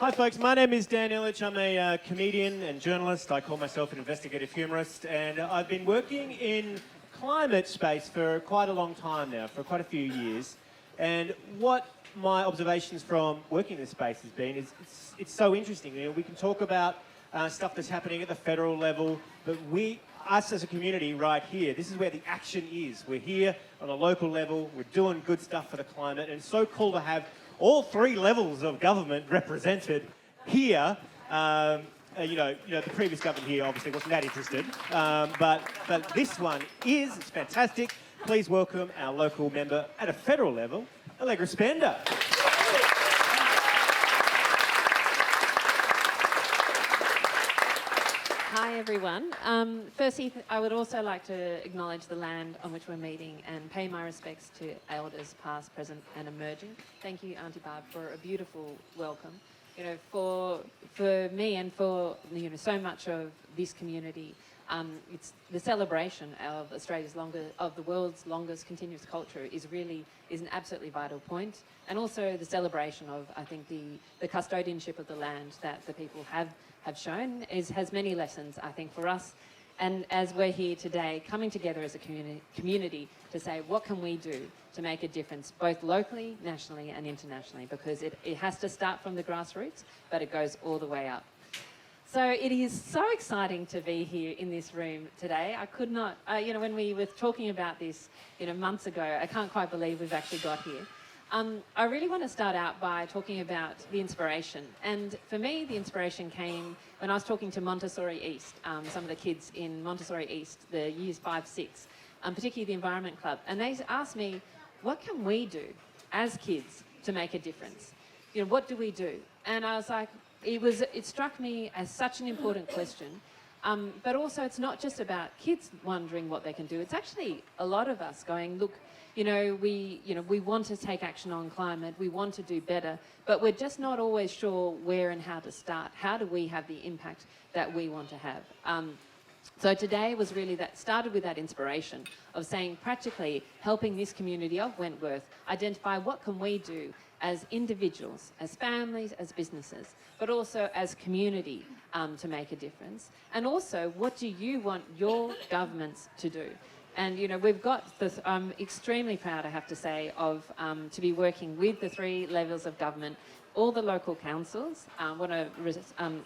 Hi folks, my name is Dan Ilic. I'm a comedian and journalist. I call myself an investigative humorist, and I've been working in climate space for quite a long time now, for quite a few years. And what my observations from working in this space has been is it's so interesting. You know, we can talk about stuff that's happening at the federal level, but us as a community right here, this is where the action is. We're here on a local level, we're doing good stuff for the climate, and it's so cool to have all three levels of government represented here. The previous government here obviously wasn't that interested, but this one is. It's fantastic. Please welcome our local member at a federal level, Electrify. Hi everyone. Firstly, I would also like to acknowledge the land on which we're meeting and pay my respects to elders past, present and emerging. Thank you, Auntie Barb, for a beautiful welcome. You know, for me and for so much of this community, it's the celebration of the world's longest continuous culture is an absolutely vital point, and also the celebration of, I think, the custodianship of the land that the people have shown has many lessons, I think, for us. And as we're here today, coming together as a community to say, what can we do to make a difference, both locally, nationally and internationally, because it has to start from the grassroots, but it goes all the way up. So it is so exciting to be here in this room today. I could not, when we were talking about this, months ago, I can't quite believe we've actually got here. I really want to start out by talking about the inspiration. And for me, the inspiration came when I was talking to Montessori East, some of the kids in Montessori East, the years 5, 6, particularly the Environment Club. And they asked me, what can we do as kids to make a difference? What do we do? And I was like, it struck me as such an important question. But also, it's not just about kids wondering what they can do. It's actually a lot of us going, look, we want to take action on climate, we want to do better, but we're just not always sure where and how to start. How do we have the impact that we want to have? So today was really started with that inspiration of saying, practically helping this community of Wentworth identify what can we do as individuals, as families, as businesses, but also as community to make a difference. And also, what do you want your governments to do? And, we've got this, I'm extremely proud, I have to say, of to be working with the three levels of government, all the local councils. I want to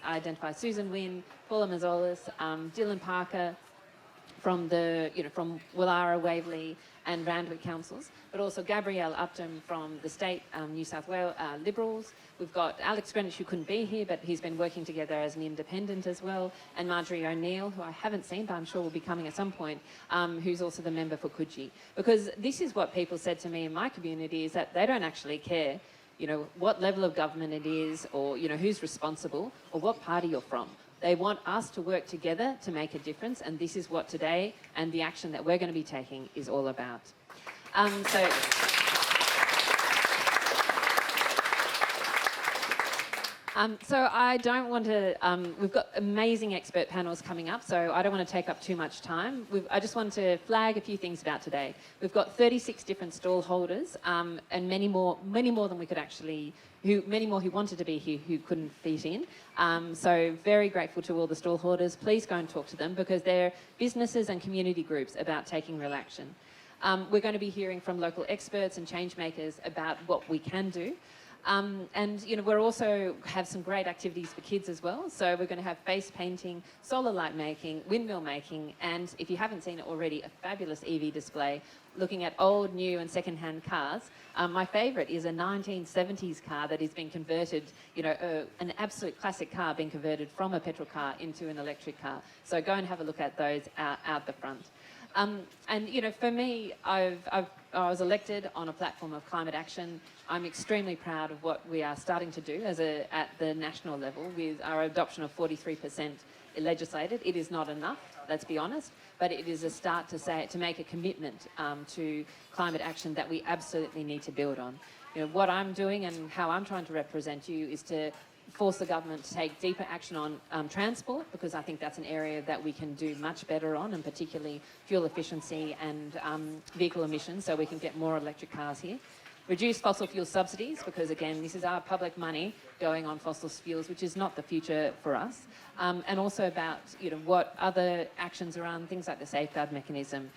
identify Susan Wynne, Paula Mazzolis, Dylan Parker from from Woollahra, Waverley and Randwick councils, but also Gabrielle Upton from the state New South Wales Liberals. We've got Alex Greenwich, who couldn't be here, but he's been working together as an independent as well, and Marjorie O'Neill, who I haven't seen, but I'm sure will be coming at some point, who's also the member for Coogee. Because this is what people said to me in my community, is that they don't actually care, what level of government it is, or, who's responsible, or what party you're from. They want us to work together to make a difference, and this is what today and the action that we're going to be taking is all about. So I don't want to, we've got amazing expert panels coming up, so I don't want to take up too much time. I just want to flag a few things about today. We've got 36 different stall holders, and many more than we could actually, many more who wanted to be here who couldn't fit in. So very grateful to all the stall holders. Please go and talk to them, because they're businesses and community groups about taking real action. We're going to be hearing from local experts and change makers about what we can do. And we're also have some great activities for kids as well. So we're going to have face painting, solar light making, windmill making, and if you haven't seen it already, a fabulous EV display looking at old, new and second-hand cars. My favourite is a 1970s car that has been converted, an absolute classic car being converted from a petrol car into an electric car. So go and have a look at those out the front. For me, I was elected on a platform of climate action. I'm extremely proud of what we are starting to do at the national level with our adoption of 43% legislated. It is not enough, let's be honest, but it is a start to make a commitment to climate action that we absolutely need to build on. What I'm doing and how I'm trying to represent you is to force the government to take deeper action on transport, because I think that's an area that we can do much better on, and particularly fuel efficiency and vehicle emissions, so we can get more electric cars here. reduce fossil fuel subsidies, because again, this is our public money going on fossil fuels, which is not the future for us, and also about what other actions around things like the safeguard mechanism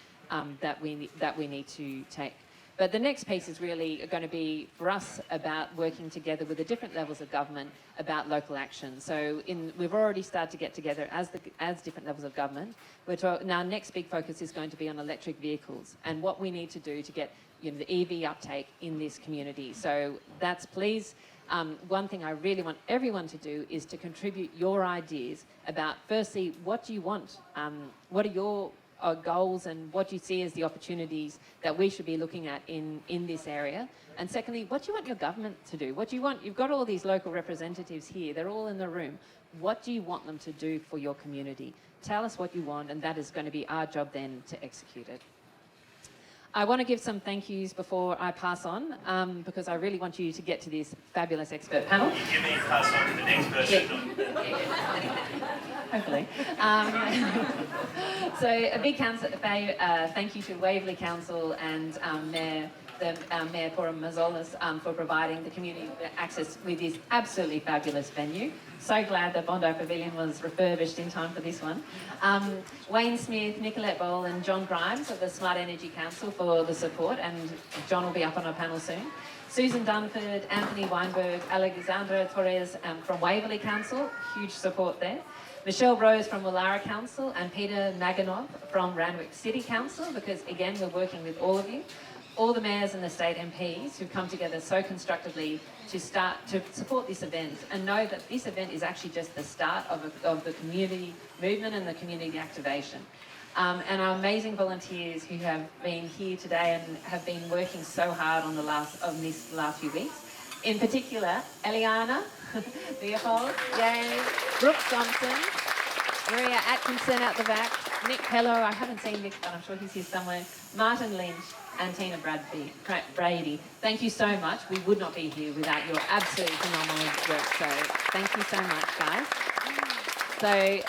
that we need to take. But the next piece is really going to be, for us, about working together with the different levels of government about local action. So we've already started to get together as different levels of government. Now, our next big focus is going to be on electric vehicles and what we need to do to get the EV uptake in this community. So that's, please, one thing I really want everyone to do is to contribute your ideas about, firstly, what do you want? What are your goals, and what do you see as the opportunities that we should be looking at in this area? And secondly, what do you want your government to do? What do you want? You've got all these local representatives here, they're all in the room. What do you want them to do for your community? Tell us what you want, and that is going to be our job then to execute it. I want to give some thank yous before I pass on, because I really want you to get to this fabulous expert panel. You may pass on to the next person. Hopefully. So a big thank you to Waverley Council and Mayor Pora Mazolas for providing the community access with this absolutely fabulous venue. So glad that Bondi Pavilion was refurbished in time for this one. Wayne Smith, Nicolette Bowl and John Grimes of the Smart Energy Council for the support, and John will be up on our panel soon. Susan Dunford, Anthony Weinberg, Alexandra Torres from Waverley Council, huge support there. Michelle Rose from Woollahra Council and Peter Naganov from Randwick City Council, because again, we're working with all of you. All the mayors and the state MPs who've come together so constructively to start to support this event, and know that this event is actually just the start of the community movement and the community activation. And our amazing volunteers who have been here today and have been working so hard on these last few weeks. In particular, Eliana, Leopold, yay, Brooke Thompson, Maria Atkinson out the back, Nick Pello, I haven't seen Nick, but I'm sure he's here somewhere, Martin Lynch, and Tina Brady. Thank you so much. We would not be here without your absolutely phenomenal work. So thank you so much, guys. So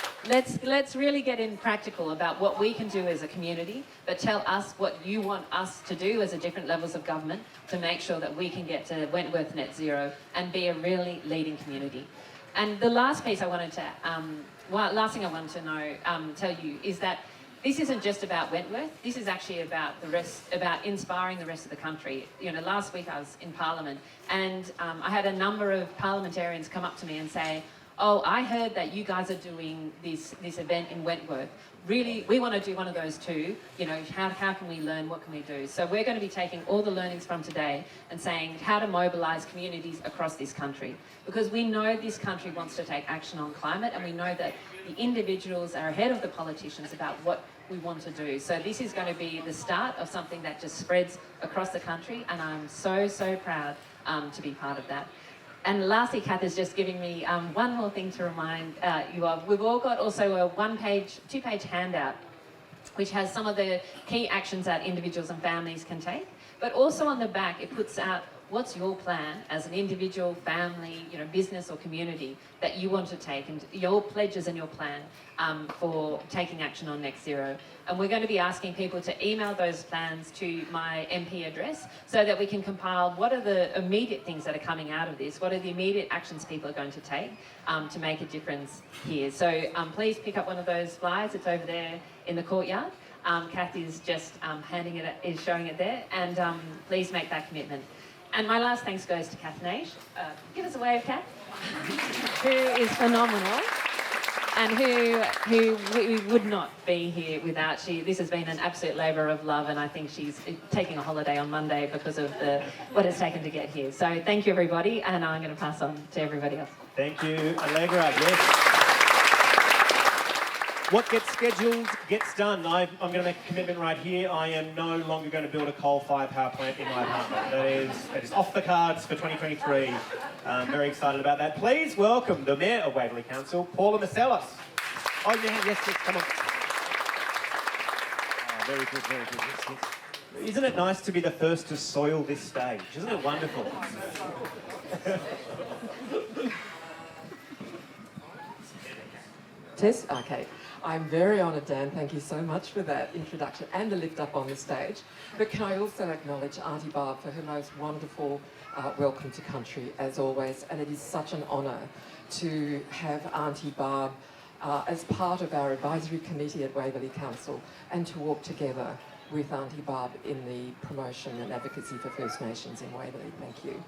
let's really get in practical about what we can do as a community, but tell us what you want us to do as a different levels of government to make sure that we can get to Wentworth net zero and be a really leading community. And the last piece I wanted to, last thing I wanted to know, tell you is that this isn't just about Wentworth. This is actually about about inspiring the rest of the country. Last week I was in Parliament, and I had a number of parliamentarians come up to me and say, "Oh, I heard that you guys are doing this event in Wentworth. Really, we want to do one of those too. How can we learn? What can we do?" So we're going to be taking all the learnings from today and saying how to mobilise communities across this country, because we know this country wants to take action on climate, and we know that the individuals are ahead of the politicians about what we want to do. So this is going to be the start of something that just spreads across the country, and I'm so proud to be part of that. And lastly, Kath is just giving me one more thing to remind you of. We've all got also a two-page handout, which has some of the key actions that individuals and families can take. But also on the back, it puts out what's your plan as an individual, family, business or community that you want to take, and your pledges and your plan for taking action on net zero. And we're going to be asking people to email those plans to my MP address so that we can compile what are the immediate things that are coming out of this, what are the immediate actions people are going to take to make a difference here. So please pick up one of those flyers, it's over there in the courtyard. Kath is just showing it there, and please make that commitment. And my last thanks goes to Kath Naish. Give us a wave, Kath, who is phenomenal, and who we would not be here without. This has been an absolute labour of love, and I think she's taking a holiday on Monday because of what it's taken to get here. So thank you, everybody, and I'm going to pass on to everybody else. Thank you, Allegra. Yes. What gets scheduled gets done. I'm going to make a commitment right here. I am no longer going to build a coal-fired power plant in my apartment. That is off the cards for 2023. I'm very excited about that. Please welcome the Mayor of Waverley Council, Paula Masellas. Oh, yeah, yes, come on. Oh, very good, very good. Yes. Isn't it nice to be the first to soil this stage? Isn't it wonderful? Test? Okay. I'm very honoured, Dan. Thank you so much for that introduction and the lift up on the stage. But can I also acknowledge Auntie Barb for her most wonderful welcome to country, as always. And it is such an honour to have Auntie Barb as part of our advisory committee at Waverley Council and to walk together with Auntie Barb in the promotion and advocacy for First Nations in Waverley. Thank you.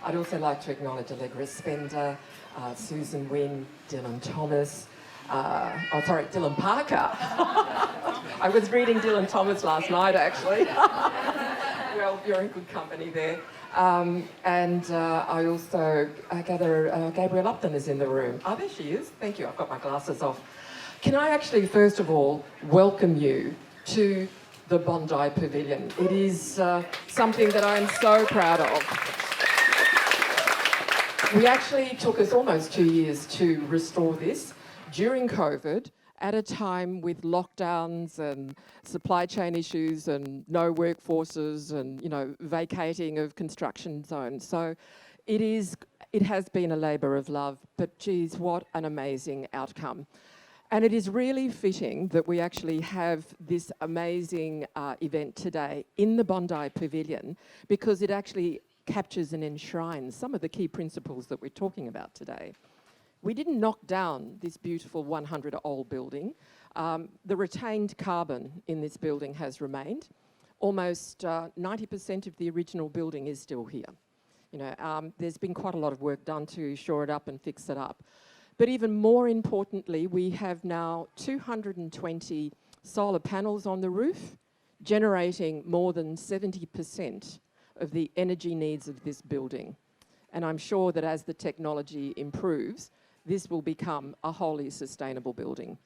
I'd also like to acknowledge Allegra Spender, Susan Wynne, Dylan Thomas, Dylan Parker. I was reading Dylan Thomas last night, actually. Well, you're in good company there. I also gather Gabrielle Upton is in the room. Oh, there she is. Thank you. I've got my glasses off. Can I actually, first of all, welcome you to the Bondi Pavilion. It is something that I'm so proud of. We actually took us almost 2 years to restore this during COVID, at a time with lockdowns and supply chain issues and no workforces and, you know, vacating of construction zones. So it has been a labour of love, but geez, what an amazing outcome. And it is really fitting that we actually have this amazing event today in the Bondi Pavilion, because it actually captures and enshrines some of the key principles that we're talking about today. We didn't knock down this beautiful 100-old building. The retained carbon in this building has remained. Almost 90% of the original building is still here. You know, there's been quite a lot of work done to shore it up and fix it up. But even more importantly, we have now 220 solar panels on the roof, generating more than 70% of the energy needs of this building. And I'm sure that as the technology improves, this will become a wholly sustainable building.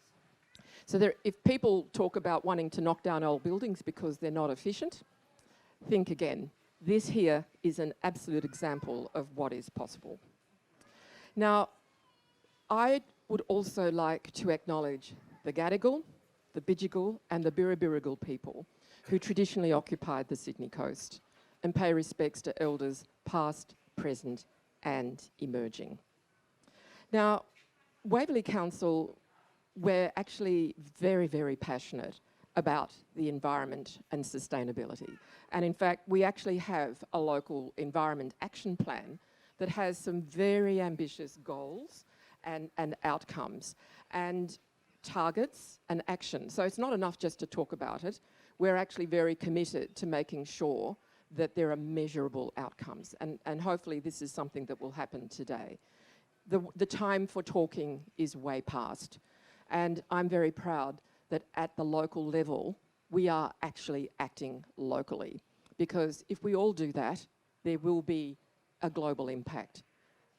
So if people talk about wanting to knock down old buildings because they're not efficient, think again. This here is an absolute example of what is possible. Now, I would also like to acknowledge the Gadigal, the Bidjigal and the Birrabirragal people who traditionally occupied the Sydney coast, and pay respects to elders past, present and emerging. Now, Waverley Council, we're actually very, very passionate about the environment and sustainability. And in fact, we actually have a local environment action plan that has some very ambitious goals and outcomes and targets and action. So it's not enough just to talk about it. We're actually very committed to making sure that there are measurable outcomes. And hopefully this is something that will happen today. The time for talking is way past. And I'm very proud that at the local level, we are actually acting locally. Because if we all do that, there will be a global impact.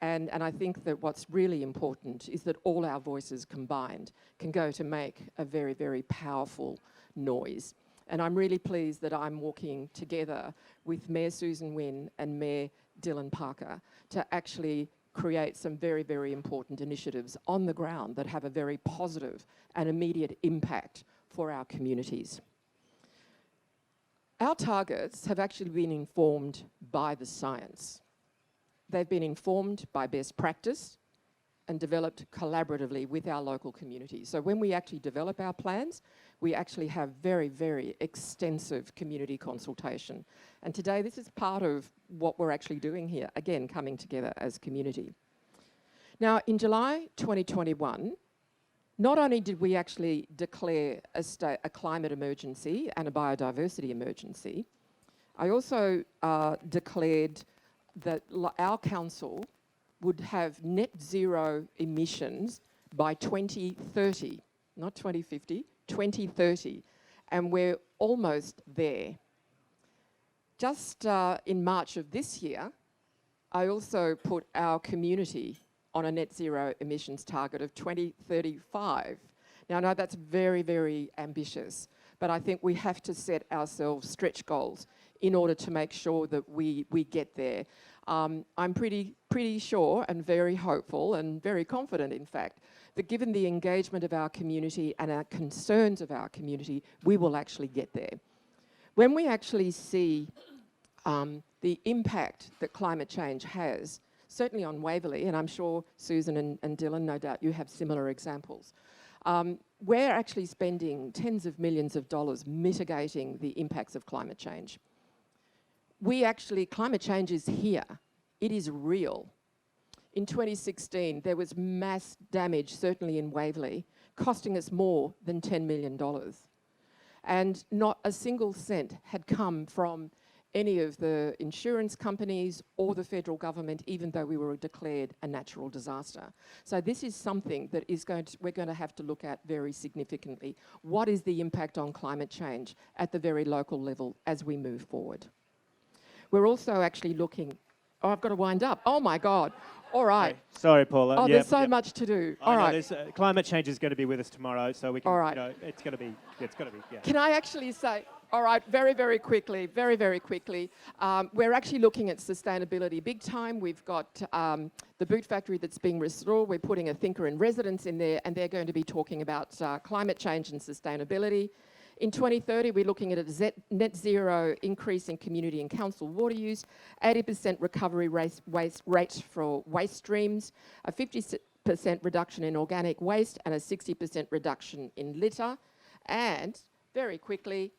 And I think that what's really important is that all our voices combined can go to make a very, very powerful noise. And I'm really pleased that I'm walking together with Mayor Susan Wynne and Mayor Dylan Parker to actually create some very, very important initiatives on the ground that have a very positive and immediate impact for our communities. Our targets have actually been informed by the science. They've been informed by best practice and developed collaboratively with our local communities. So when we actually develop our plans, we actually have very, very extensive community consultation. And today this is part of what we're actually doing here, again, coming together as community. Now, in July 2021, not only did we actually declare a climate emergency and a biodiversity emergency, I also declared that our council would have net zero emissions by 2030, not 2050, 2030, and we're almost there. Just in March of this year, I also put our community on a net zero emissions target of 2035. Now, I know that's very, very ambitious, but I think we have to set ourselves stretch goals in order to make sure that we get there. I'm pretty sure and very hopeful and very confident, in fact, that given the engagement of our community and our concerns of our community, we will actually get there. When we actually see the impact that climate change has, certainly on Waverley, and I'm sure Susan and Dylan, no doubt you have similar examples, We're actually spending tens of millions of dollars mitigating the impacts of climate change. Climate change is here. It is real. In 2016, there was mass damage, certainly in Waverley, costing us more than $10 million. And not a single cent had come from any of the insurance companies or the federal government, even though we were declared a natural disaster. So this is something that we're going to have to look at very significantly. What is the impact on climate change at the very local level as we move forward? We're also actually looking... Oh, I've got to wind up. Oh, my God. All right. Okay. Sorry, Paula. Oh, there's so much to do. All right. Climate change is going to be with us tomorrow, so we can, all right. It's going to be, yeah. Can I actually say, all right, very, very quickly, we're actually looking at sustainability big time. We've got the boot factory that's being restored. We're putting a thinker in residence in there, and they're going to be talking about climate change and sustainability. In 2030, we're looking at a net zero increase in community and council water use, 80% recovery rate for waste streams, a 50% reduction in organic waste, and a 60% reduction in litter. And, very quickly,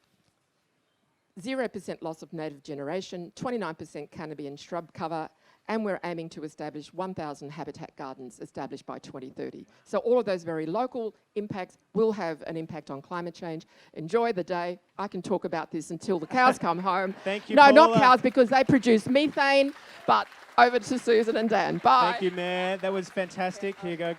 0% loss of native generation, 29% canopy and shrub cover, and we're aiming to establish 1,000 habitat gardens established by 2030. So all of those very local impacts will have an impact on climate change. Enjoy the day. I can talk about this until the cows come home. Thank you, No, Paula. not cows, because they produce methane, but over to Susan and Dan. Bye. Thank you, Mayor. That was fantastic. Here you go.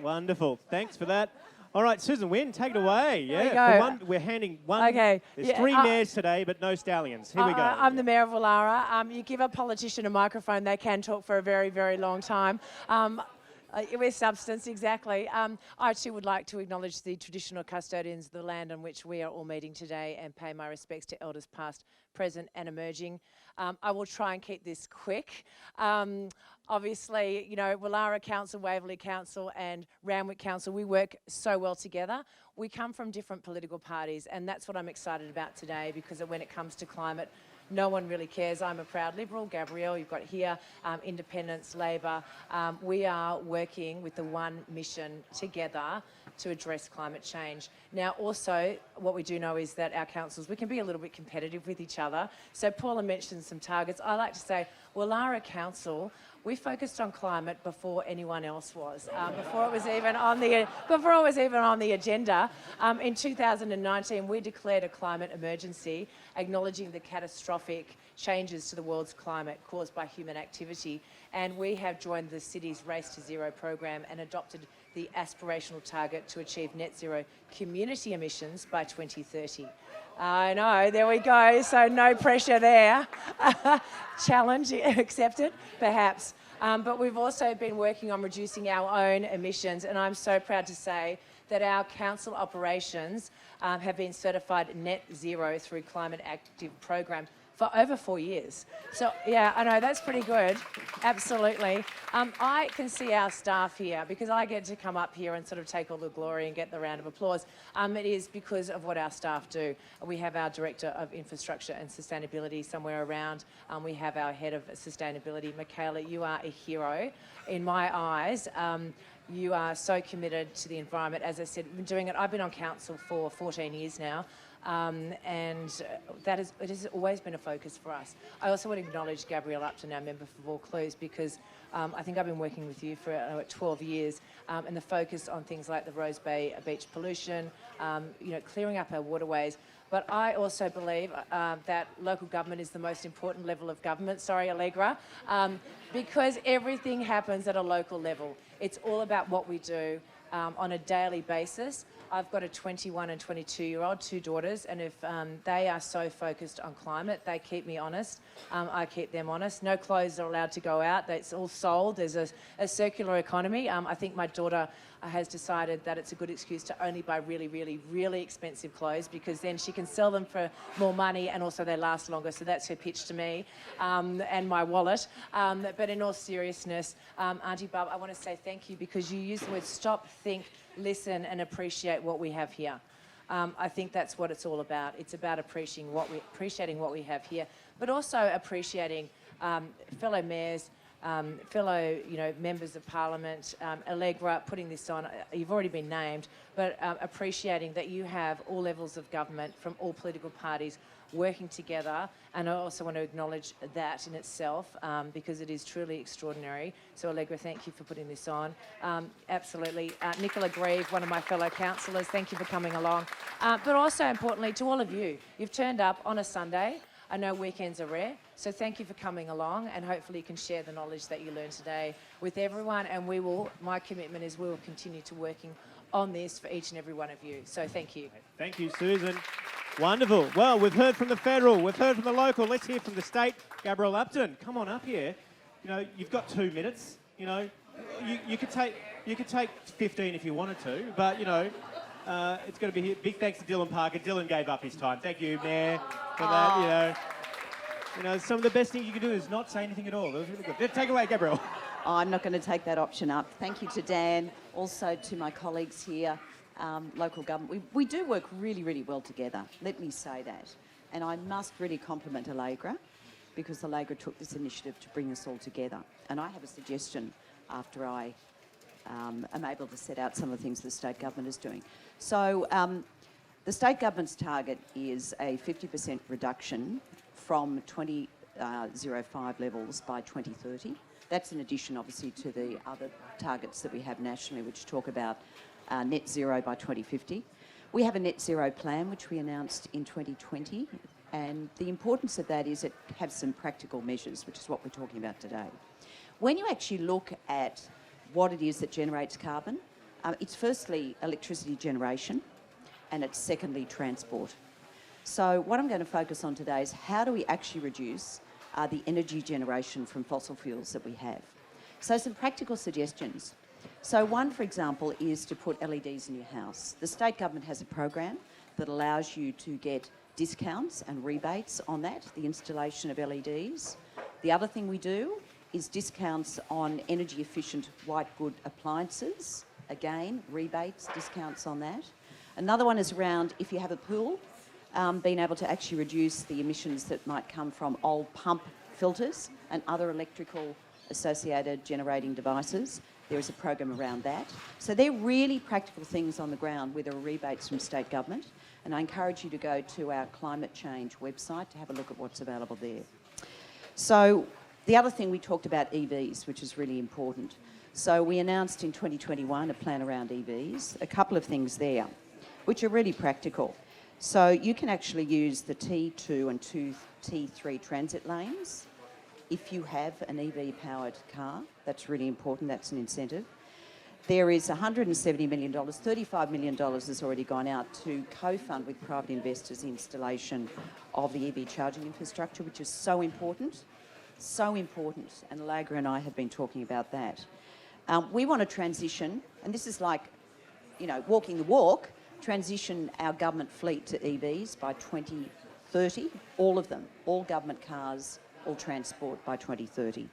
Wonderful. Thanks for that. All right, Susan Wynne, take it away. Yeah, we're handing one. Okay. There's three mayors today, but no stallions. Here we go. I'm the Mayor of Woollahra. You give a politician a microphone, they can talk for a very, very long time. With substance, exactly. I too would like to acknowledge the traditional custodians of the land on which we are all meeting today and pay my respects to elders past, present and emerging. I will try and keep this quick. Obviously, Woollahra Council, Waverley Council and Randwick Council, we work so well together. We come from different political parties, and that's what I'm excited about today, because when it comes to climate, no one really cares. I'm a proud Liberal, Gabrielle, you've got here, Independents, Labor. We are working with the one mission together to address climate change. Now, also, what we do know is that our councils, we can be a little bit competitive with each other. So Paula mentioned some targets. I like to say, Woollahra Council, we focused on climate before anyone else was, before it was even on the agenda. In 2019, we declared a climate emergency, acknowledging the catastrophic changes to the world's climate caused by human activity. And we have joined the city's Race to Zero program and adopted the aspirational target to achieve net zero community emissions by 2030. I know, there we go, so no pressure there. Challenge accepted, perhaps. But we've also been working on reducing our own emissions, and I'm so proud to say that our council operations have been certified net zero through Climate Active program for over 4 years. So, yeah, I know, that's pretty good. Absolutely. I can see our staff here, because I get to come up here and sort of take all the glory and get the round of applause. It is because of what our staff do. We have our Director of Infrastructure and Sustainability somewhere around. We have our Head of Sustainability. Michaela, you are a hero in my eyes. You are so committed to the environment. As I said, we've been doing it. I've been on council for 14 years now. And it has always been a focus for us. I also want to acknowledge Gabrielle Upton, our member for Vaucluse, because I think I've been working with you for 12 years, and the focus on things like the Rose Bay beach pollution, clearing up our waterways. But I also believe that local government is the most important level of government, sorry, Allegra, because everything happens at a local level. It's all about what we do on a daily basis. I've got a 21 and 22-year-old, two daughters, and if they are so focused on climate, they keep me honest. I keep them honest. No clothes are allowed to go out. It's all sold. There's a circular economy. I think my daughter has decided that it's a good excuse to only buy really, really, really expensive clothes, because then she can sell them for more money and also they last longer. So that's her pitch to me and my wallet. But in all seriousness, Auntie Barb, I want to say thank you, because you use the word stop, think, listen and appreciate what we have here. I think that's what it's all about. It's about appreciating what we have here, but also appreciating fellow mayors, fellow, members of Parliament, Allegra, putting this on. You've already been named, but appreciating that you have all levels of government from all political parties working together, and I also want to acknowledge that in itself because it is truly extraordinary. So Allegra, thank you for putting this on. Absolutely. Nicola Grieve, one of my fellow councillors, thank you for coming along. But also importantly to all of you, you've turned up on a Sunday. I know weekends are rare, so thank you for coming along, and hopefully you can share the knowledge that you learned today with everyone, and my commitment is we will continue to working on this for each and every one of you. So thank you. Thank you, Susan. Wonderful. Well, we've heard from the federal, we've heard from the local. Let's hear from the state. Gabrielle Upton, come on up here. You've got 2 minutes. You could take 15 if you wanted to, but it's going to be here. Big thanks to Dylan Parker. Dylan gave up his time. Thank you, Mayor, for that. Some of the best things you can do is not say anything at all. That was really good. Take it away, Gabrielle. I'm not going to take that option up. Thank you to Dan, also to my colleagues here, local government. We do work really, really well together, let me say that. And I must really compliment Allegra, because Allegra took this initiative to bring us all together. And I have a suggestion after I am able to set out some of the things the state government is doing. So the state government's target is a 50% reduction from 2005 levels by 2030. That's in addition, obviously, to the other targets that we have nationally, which talk about net zero by 2050. We have a net zero plan, which we announced in 2020, and the importance of that is it has some practical measures, which is what we're talking about today. When you actually look at what it is that generates carbon, it's firstly electricity generation, and it's secondly transport. So what I'm going to focus on today is how do we actually reduce the energy generation from fossil fuels that we have. So some practical suggestions. So one, for example, is to put LEDs in your house. The state government has a program that allows you to get discounts and rebates on that, the installation of LEDs. The other thing we do is discounts on energy efficient white good appliances. Again, rebates, discounts on that. Another one is around if you have a pool, being able to actually reduce the emissions that might come from old pump filters and other electrical associated generating devices. There is a program around that. So they're really practical things on the ground where there are rebates from state government. And I encourage you to go to our climate change website to have a look at what's available there. So the other thing, we talked about EVs, which is really important. So we announced in 2021 a plan around EVs, a couple of things there, which are really practical. So you can actually use the T2 and T3 transit lanes if you have an EV-powered car. That's really important. That's an incentive. There is $170 million, $35 million has already gone out to co-fund with private investors the installation of the EV charging infrastructure, which is so important, and Allegra and I have been talking about that. We want to transition, and this is like, walking the walk, transition our government fleet to EVs by 2030, all of them, all government cars, all transport by 2030.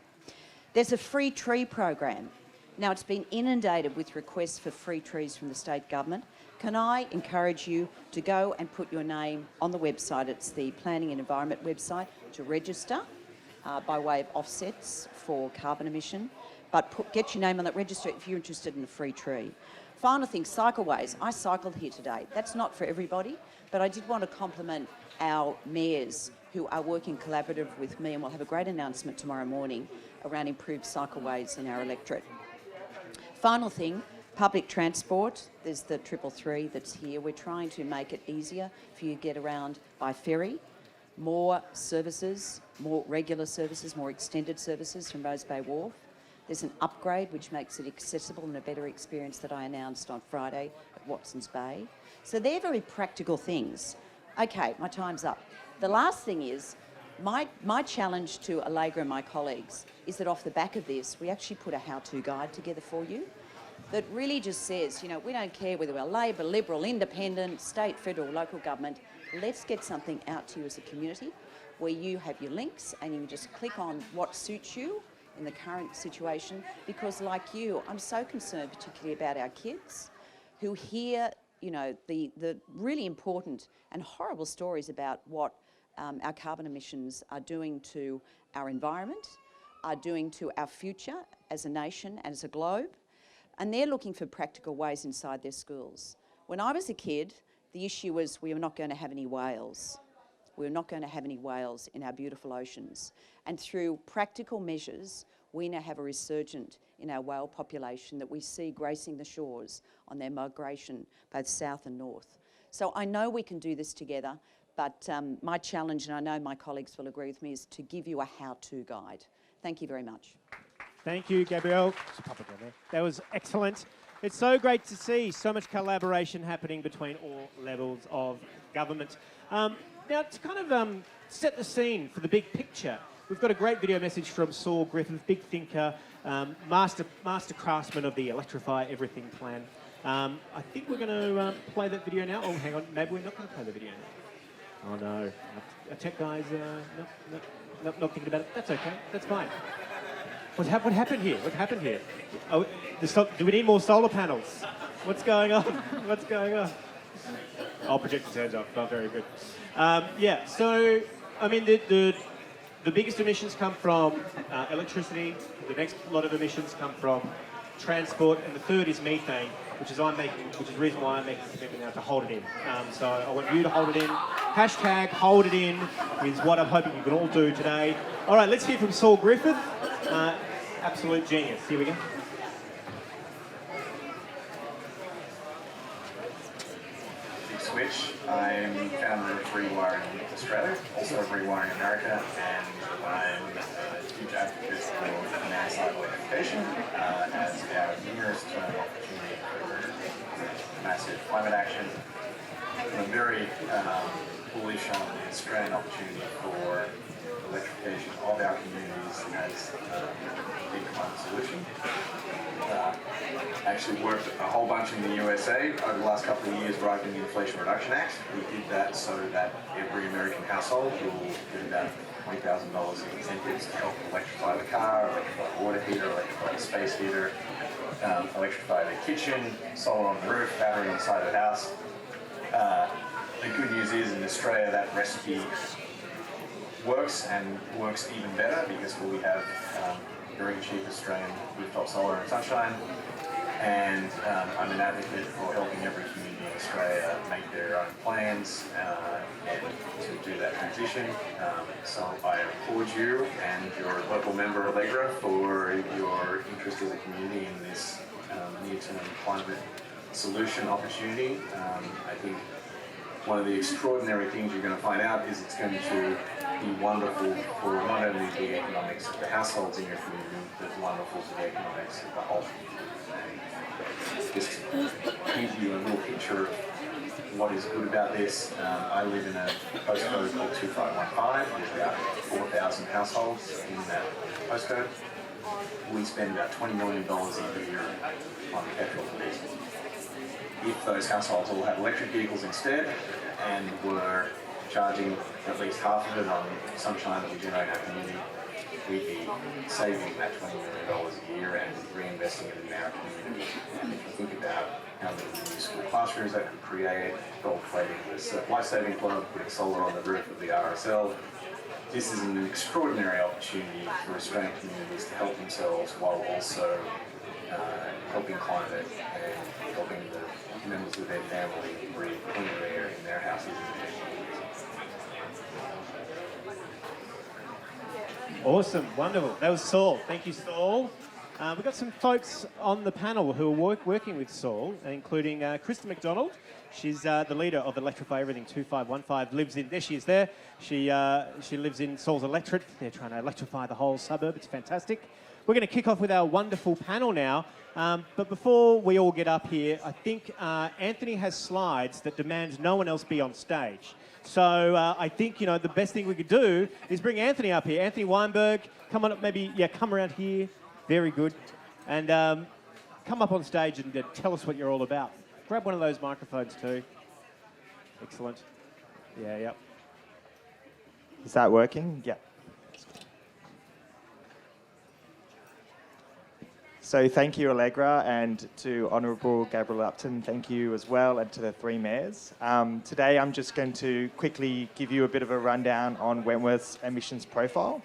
There's a free tree program. Now, it's been inundated with requests for free trees from the state government. Can I encourage you to go and put your name on the website? It's the Planning and Environment website to register by way of offsets for carbon emission. But get your name on that register if you're interested in a free tree. Final thing, cycleways. I cycled here today. That's not for everybody, but I did want to compliment our mayors who are working collaborative with me, and we'll have a great announcement tomorrow morning around improved cycleways in our electorate. Final thing, public transport. There's the 333 that's here. We're trying to make it easier for you to get around by ferry. More services, more regular services, more extended services from Rose Bay Wharf. There's an upgrade which makes it accessible and a better experience that I announced on Friday at Watson's Bay. So they're very practical things. Okay, my time's up. The last thing is, my challenge to Allegra and my colleagues is that off the back of this, we actually put a how-to guide together for you that really just says, we don't care whether we're Labor, Liberal, Independent, state, federal, local government. Let's get something out to you as a community where you have your links and you can just click on what suits you in the current situation, because like you, I'm so concerned particularly about our kids who hear, the really important and horrible stories about what our carbon emissions are doing to our environment, are doing to our future as a nation and as a globe, and they're looking for practical ways inside their schools. When I was a kid, the issue was we were not going to have any whales. We were not going to have any whales in our beautiful oceans. And through practical measures, we now have a resurgent in our whale population that we see gracing the shores on their migration, both south and north. So I know we can do this together, but my challenge, and I know my colleagues will agree with me, is to give you a how-to guide. Thank you very much. Thank you, Gabrielle. That was excellent. It's so great to see so much collaboration happening between all levels of government. Now, to kind of set the scene for the big picture, we've got a great video message from Saul Griffith, big thinker, master craftsman of the Electrify Everything plan. I think we're going to play that video now. Oh, hang on, maybe we're not going to play the video now. Oh no, our tech guys, not thinking about it. That's okay, that's fine. What happened here? What happened here? Oh, do we need more solar panels? What's going on? What's going on? I'll project the turns off. Oh, very good. Yeah, so, I mean, the biggest emissions come from electricity. The next lot of emissions come from transport, and the third is methane, which is the reason why I'm making a commitment now to hold it in. So I want you to hold it in. Hashtag hold it in is what I'm hoping you can all do today. All right, let's hear from Saul Griffith. Absolute genius. Here we go. Big switch. I'm founder of Rewiring Australia, also of Rewiring America, and I'm a huge advocate for demand-side electrification as our nearest term opportunity for massive climate action. I'm very bullish on the Australian opportunity for electrification of our communities as a big climate solution. Actually worked a whole bunch in the USA over the last couple of years writing the Inflation Reduction Act. We did that so that every American household will get about $20,000 in incentives to help electrify the car, electrify the water heater, electrify the space heater, electrify the kitchen, solar on the roof, battery inside the house. The good news is in Australia that recipe works and works even better because we have very cheap Australian rooftop solar and sunshine, and I'm an advocate for helping every community in Australia make their own plans and to do that transition. So I applaud you and your local member Allegra for your interest as a community in this near-term climate solution opportunity. I think one of the extraordinary things you're going to find out is it's going to be wonderful for not only the economics of the households in your community, but wonderful for the economics of the whole community. And just to give you a little picture of what is good about this, I live in a postcode called 2515. There's about 4,000 households in that postcode. We spend about $20 million a year on petrol and diesel. If those households all had electric vehicles instead and were charging at least half of it on sunshine that we generate in our community, we'd be saving that $20 million a year and reinvesting it in our community. And if you think about how many new school classrooms that could create, gold plating the life-saving club, putting solar on the roof of the RSL, this is an extraordinary opportunity for Australian communities to help themselves while also helping climate and helping the members of their family breathe cleaner air in their houses and their communities. Awesome, wonderful. That was Saul. Thank you, Saul. We've got some folks on the panel who are working with Saul, including Kristen McDonald. She's the leader of Electrify Everything 2515. Lives in, there she is there. She lives in Saul's electorate. They're trying to electrify the whole suburb. It's fantastic. We're going to kick off with our wonderful panel now. But before we all get up here, I think Anthony has slides that demand no one else be on stage. So I think, you know, the best thing we could do is bring Anthony up here. Anthony Weinberg, come on up, maybe, yeah, come around here. Very good. And come up on stage and tell us what you're all about. Grab one of those microphones too. Excellent. Yeah, yep. Is that working? Yeah. So thank you, Allegra, and to Honourable Gabrielle Upton, thank you as well, and to the three mayors. Today I'm just going to quickly give you a bit of a rundown on Wentworth's emissions profile.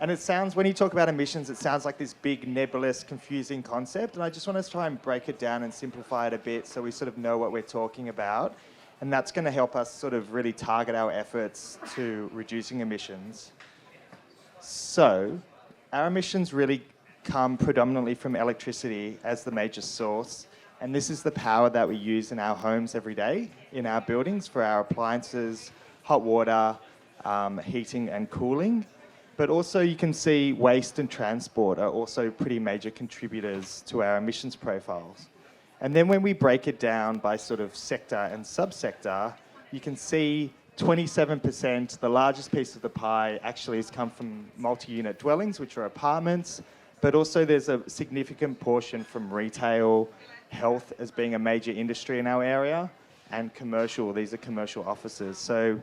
And it sounds, when you talk about emissions, it sounds like this big, nebulous, confusing concept. And I just want to try and break it down and simplify it a bit so we sort of know what we're talking about. And that's going to help us sort of really target our efforts to reducing emissions. So our emissions really come predominantly from electricity as the major source. And this is the power that we use in our homes every day, in our buildings, for our appliances, hot water, heating and cooling. But also you can see waste and transport are also pretty major contributors to our emissions profiles. And then when we break it down by sort of sector and subsector, you can see 27%, the largest piece of the pie, actually has come from multi-unit dwellings, which are apartments, but also there's a significant portion from retail, health as being a major industry in our area, and commercial, these are commercial offices. So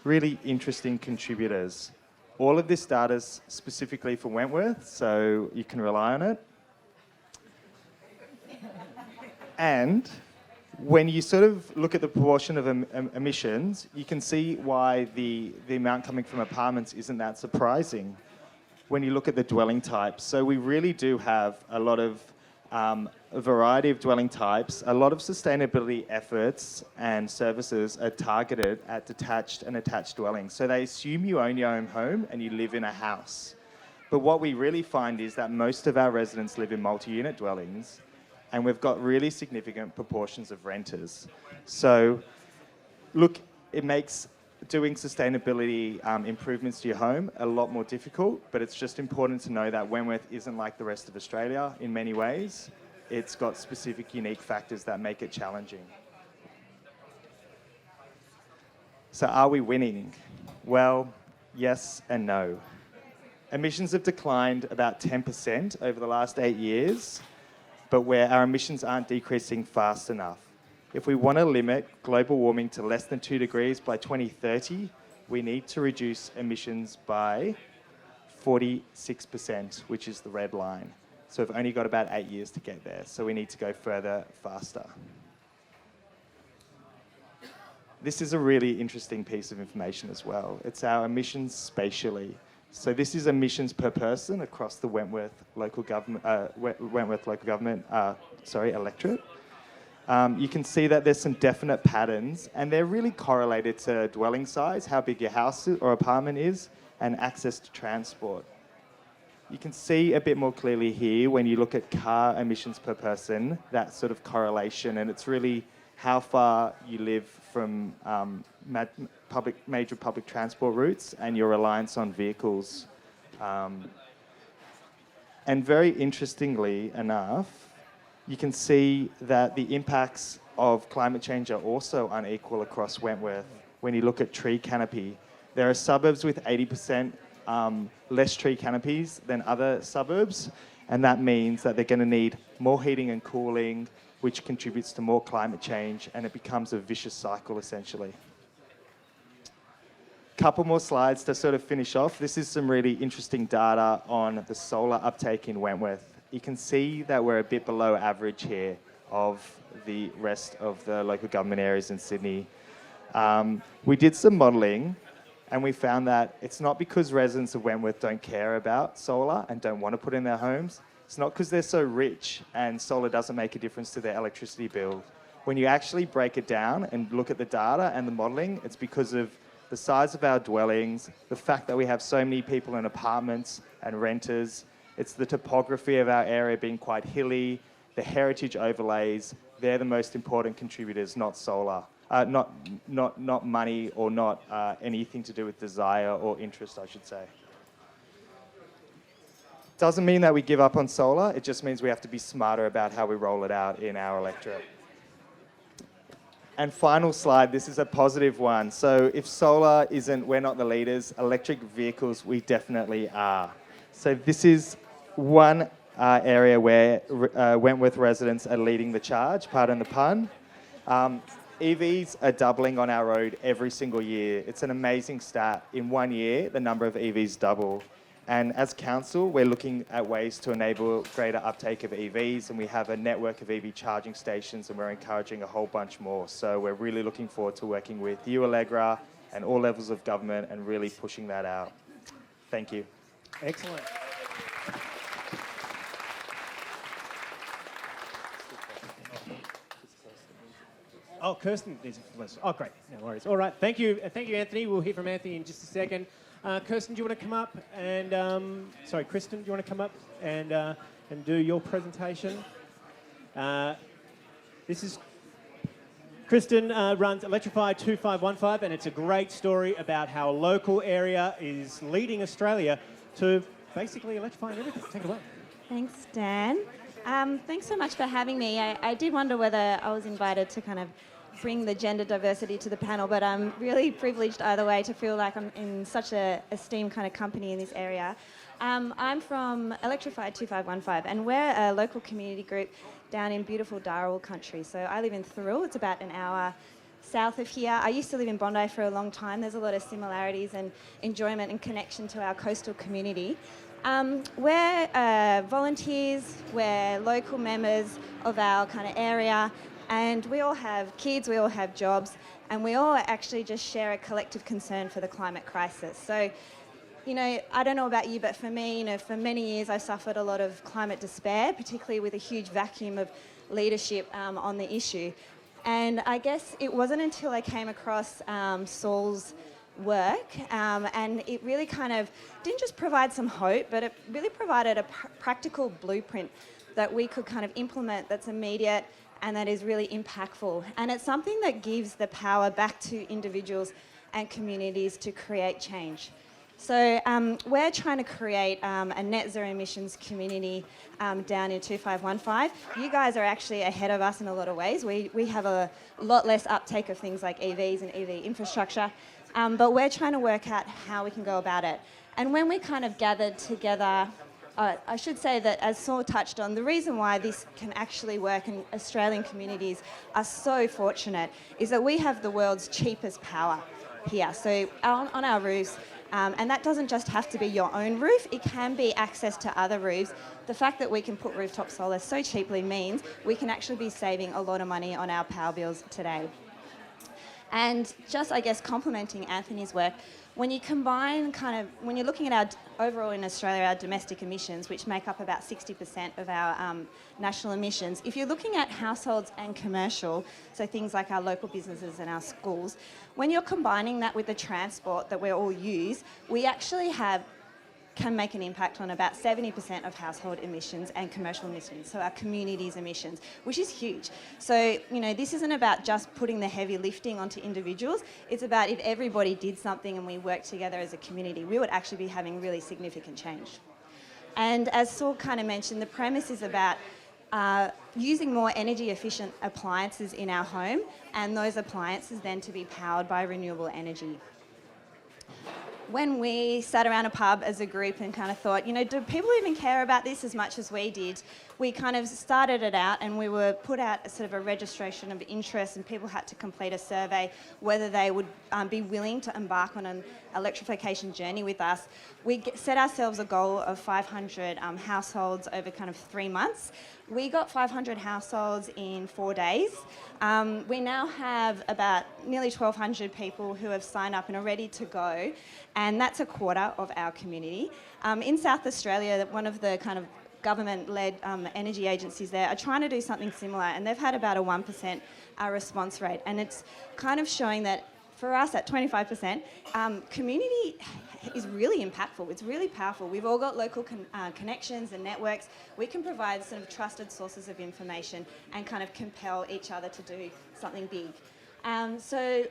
really interesting contributors. All of this data is specifically for Wentworth, so you can rely on it. And when you sort of look at the proportion of emissions, you can see why the amount coming from apartments isn't that surprising when you look at the dwelling types. So we really do have a lot of a variety of dwelling types. A lot of sustainability efforts and services are targeted at detached and attached dwellings. So they assume you own your own home and you live in a house. But what we really find is that most of our residents live in multi-unit dwellings, and we've got really significant proportions of renters. So look, it makes doing sustainability improvements to your home a lot more difficult, but it's just important to know that Wentworth isn't like the rest of Australia in many ways. It's got specific unique factors that make it challenging. So are we winning? Well, yes and no. Emissions have declined about 10% over the last 8 years, but where our emissions aren't decreasing fast enough. If we want to limit global warming to less than 2 degrees by 2030, we need to reduce emissions by 46%, which is the red line. So we've only got about 8 years to get there, so we need to go further, faster. This is a really interesting piece of information as well. It's our emissions spatially. So this is emissions per person across the Wentworth local government, electorate. You can see that there's some definite patterns, and they're really correlated to dwelling size, how big your house or apartment is, and access to transport. You can see a bit more clearly here when you look at car emissions per person, that sort of correlation, and it's really how far you live from major public transport routes and your reliance on vehicles. And very interestingly enough, you can see that the impacts of climate change are also unequal across Wentworth. When you look at tree canopy, there are suburbs with 80% less tree canopies than other suburbs, and that means that they're going to need more heating and cooling, which contributes to more climate change, and it becomes a vicious cycle essentially. Couple more slides to sort of finish off. This is some really interesting data on the solar uptake in Wentworth. You can see that we're a bit below average here of the rest of the local government areas in Sydney. We did some modelling, and we found that it's not because residents of Wentworth don't care about solar and don't want to put in their homes. It's not because they're so rich and solar doesn't make a difference to their electricity bill. When you actually break it down and look at the data and the modelling, it's because of the size of our dwellings, the fact that we have so many people in apartments and renters. It's the topography of our area being quite hilly, the heritage overlays. They're the most important contributors, not solar. Not money or not anything to do with desire or interest, I should say. Doesn't mean that we give up on solar. It just means we have to be smarter about how we roll it out in our electorate. And final slide, this is a positive one. So if solar isn't, we're not the leaders, electric vehicles, we definitely are. So this is one area where Wentworth residents are leading the charge, pardon the pun. EVs are doubling on our road every single year. It's an amazing stat. In 1 year, the number of EVs double. And as council, we're looking at ways to enable greater uptake of EVs, and we have a network of EV charging stations, and we're encouraging a whole bunch more. So we're really looking forward to working with you, Allegra, and all levels of government, and really pushing that out. Thank you. Excellent. Oh, Kirsten needs a list. Oh, great. No worries. All right. Thank you, Anthony. We'll hear from Anthony in just a second. Kirsten, do you want to come up and sorry, Kristen, do you want to come up and do your presentation? This is Kristen runs Electrify 2515, and it's a great story about how a local area is leading Australia to basically electrifying everything. Take it away. Thanks, Dan. Thanks so much for having me. I did wonder whether I was invited to kind of bring the gender diversity to the panel, but I'm really privileged either way to feel like I'm in such a esteemed kind of company in this area. I'm from Electrify 2515, and we're a local community group down in beautiful Darawal country. So I live in Thurrool. It's about an hour south of here. I used to live in Bondi for a long time. There's a lot of similarities and enjoyment and connection to our coastal community. We're volunteers, we're local members of our kind of area, and we all have kids, we all have jobs, and we all actually just share a collective concern for the climate crisis. So, you know, I don't know about you, but for me, you know, for many years I suffered a lot of climate despair, particularly with a huge vacuum of leadership on the issue. And I guess it wasn't until I came across Saul's work, and it really kind of didn't just provide some hope, but it really provided a practical blueprint that we could kind of implement that's immediate and that is really impactful. And it's something that gives the power back to individuals and communities to create change. So we're trying to create a net zero emissions community down in 2515. You guys are actually ahead of us in a lot of ways. We have a lot less uptake of things like EVs and EV infrastructure, but we're trying to work out how we can go about it. And when we kind of gathered together, I should say that, as Saul touched on, the reason why this can actually work and Australian communities are so fortunate is that we have the world's cheapest power here. So on our roofs, and that doesn't just have to be your own roof, it can be access to other roofs. The fact that we can put rooftop solar so cheaply means we can actually be saving a lot of money on our power bills today. And just, I guess, complementing Anthony's work, when you combine when you're looking at our overall in Australia, our domestic emissions, which make up about 60% of our national emissions, if you're looking at households and commercial, so things like our local businesses and our schools, when you're combining that with the transport that we all use, we actually can make an impact on about 70% of household emissions and commercial emissions, so our community's emissions, which is huge. So, you know, this isn't about just putting the heavy lifting onto individuals, it's about if everybody did something and we worked together as a community, we would actually be having really significant change. And as Saul kind of mentioned, the premise is about using more energy efficient appliances in our home, and those appliances then to be powered by renewable energy. When we sat around a pub as a group and kind of thought, you know, do people even care about this as much as we did? We kind of started it out, and we were put out a sort of a registration of interest, and people had to complete a survey whether they would be willing to embark on an electrification journey with us. We set ourselves a goal of 500 households over kind of 3 months. We got 500 households in 4 days. We now have about nearly 1,200 people who have signed up and are ready to go, and that's a quarter of our community. In South Australia, one of the kind of government-led energy agencies there are trying to do something similar, and they've had about a 1% response rate, and it's kind of showing that for us at 25%, community is really impactful. It's really powerful. We've all got local connections and networks. We can provide sort of trusted sources of information and kind of compel each other to do something big. So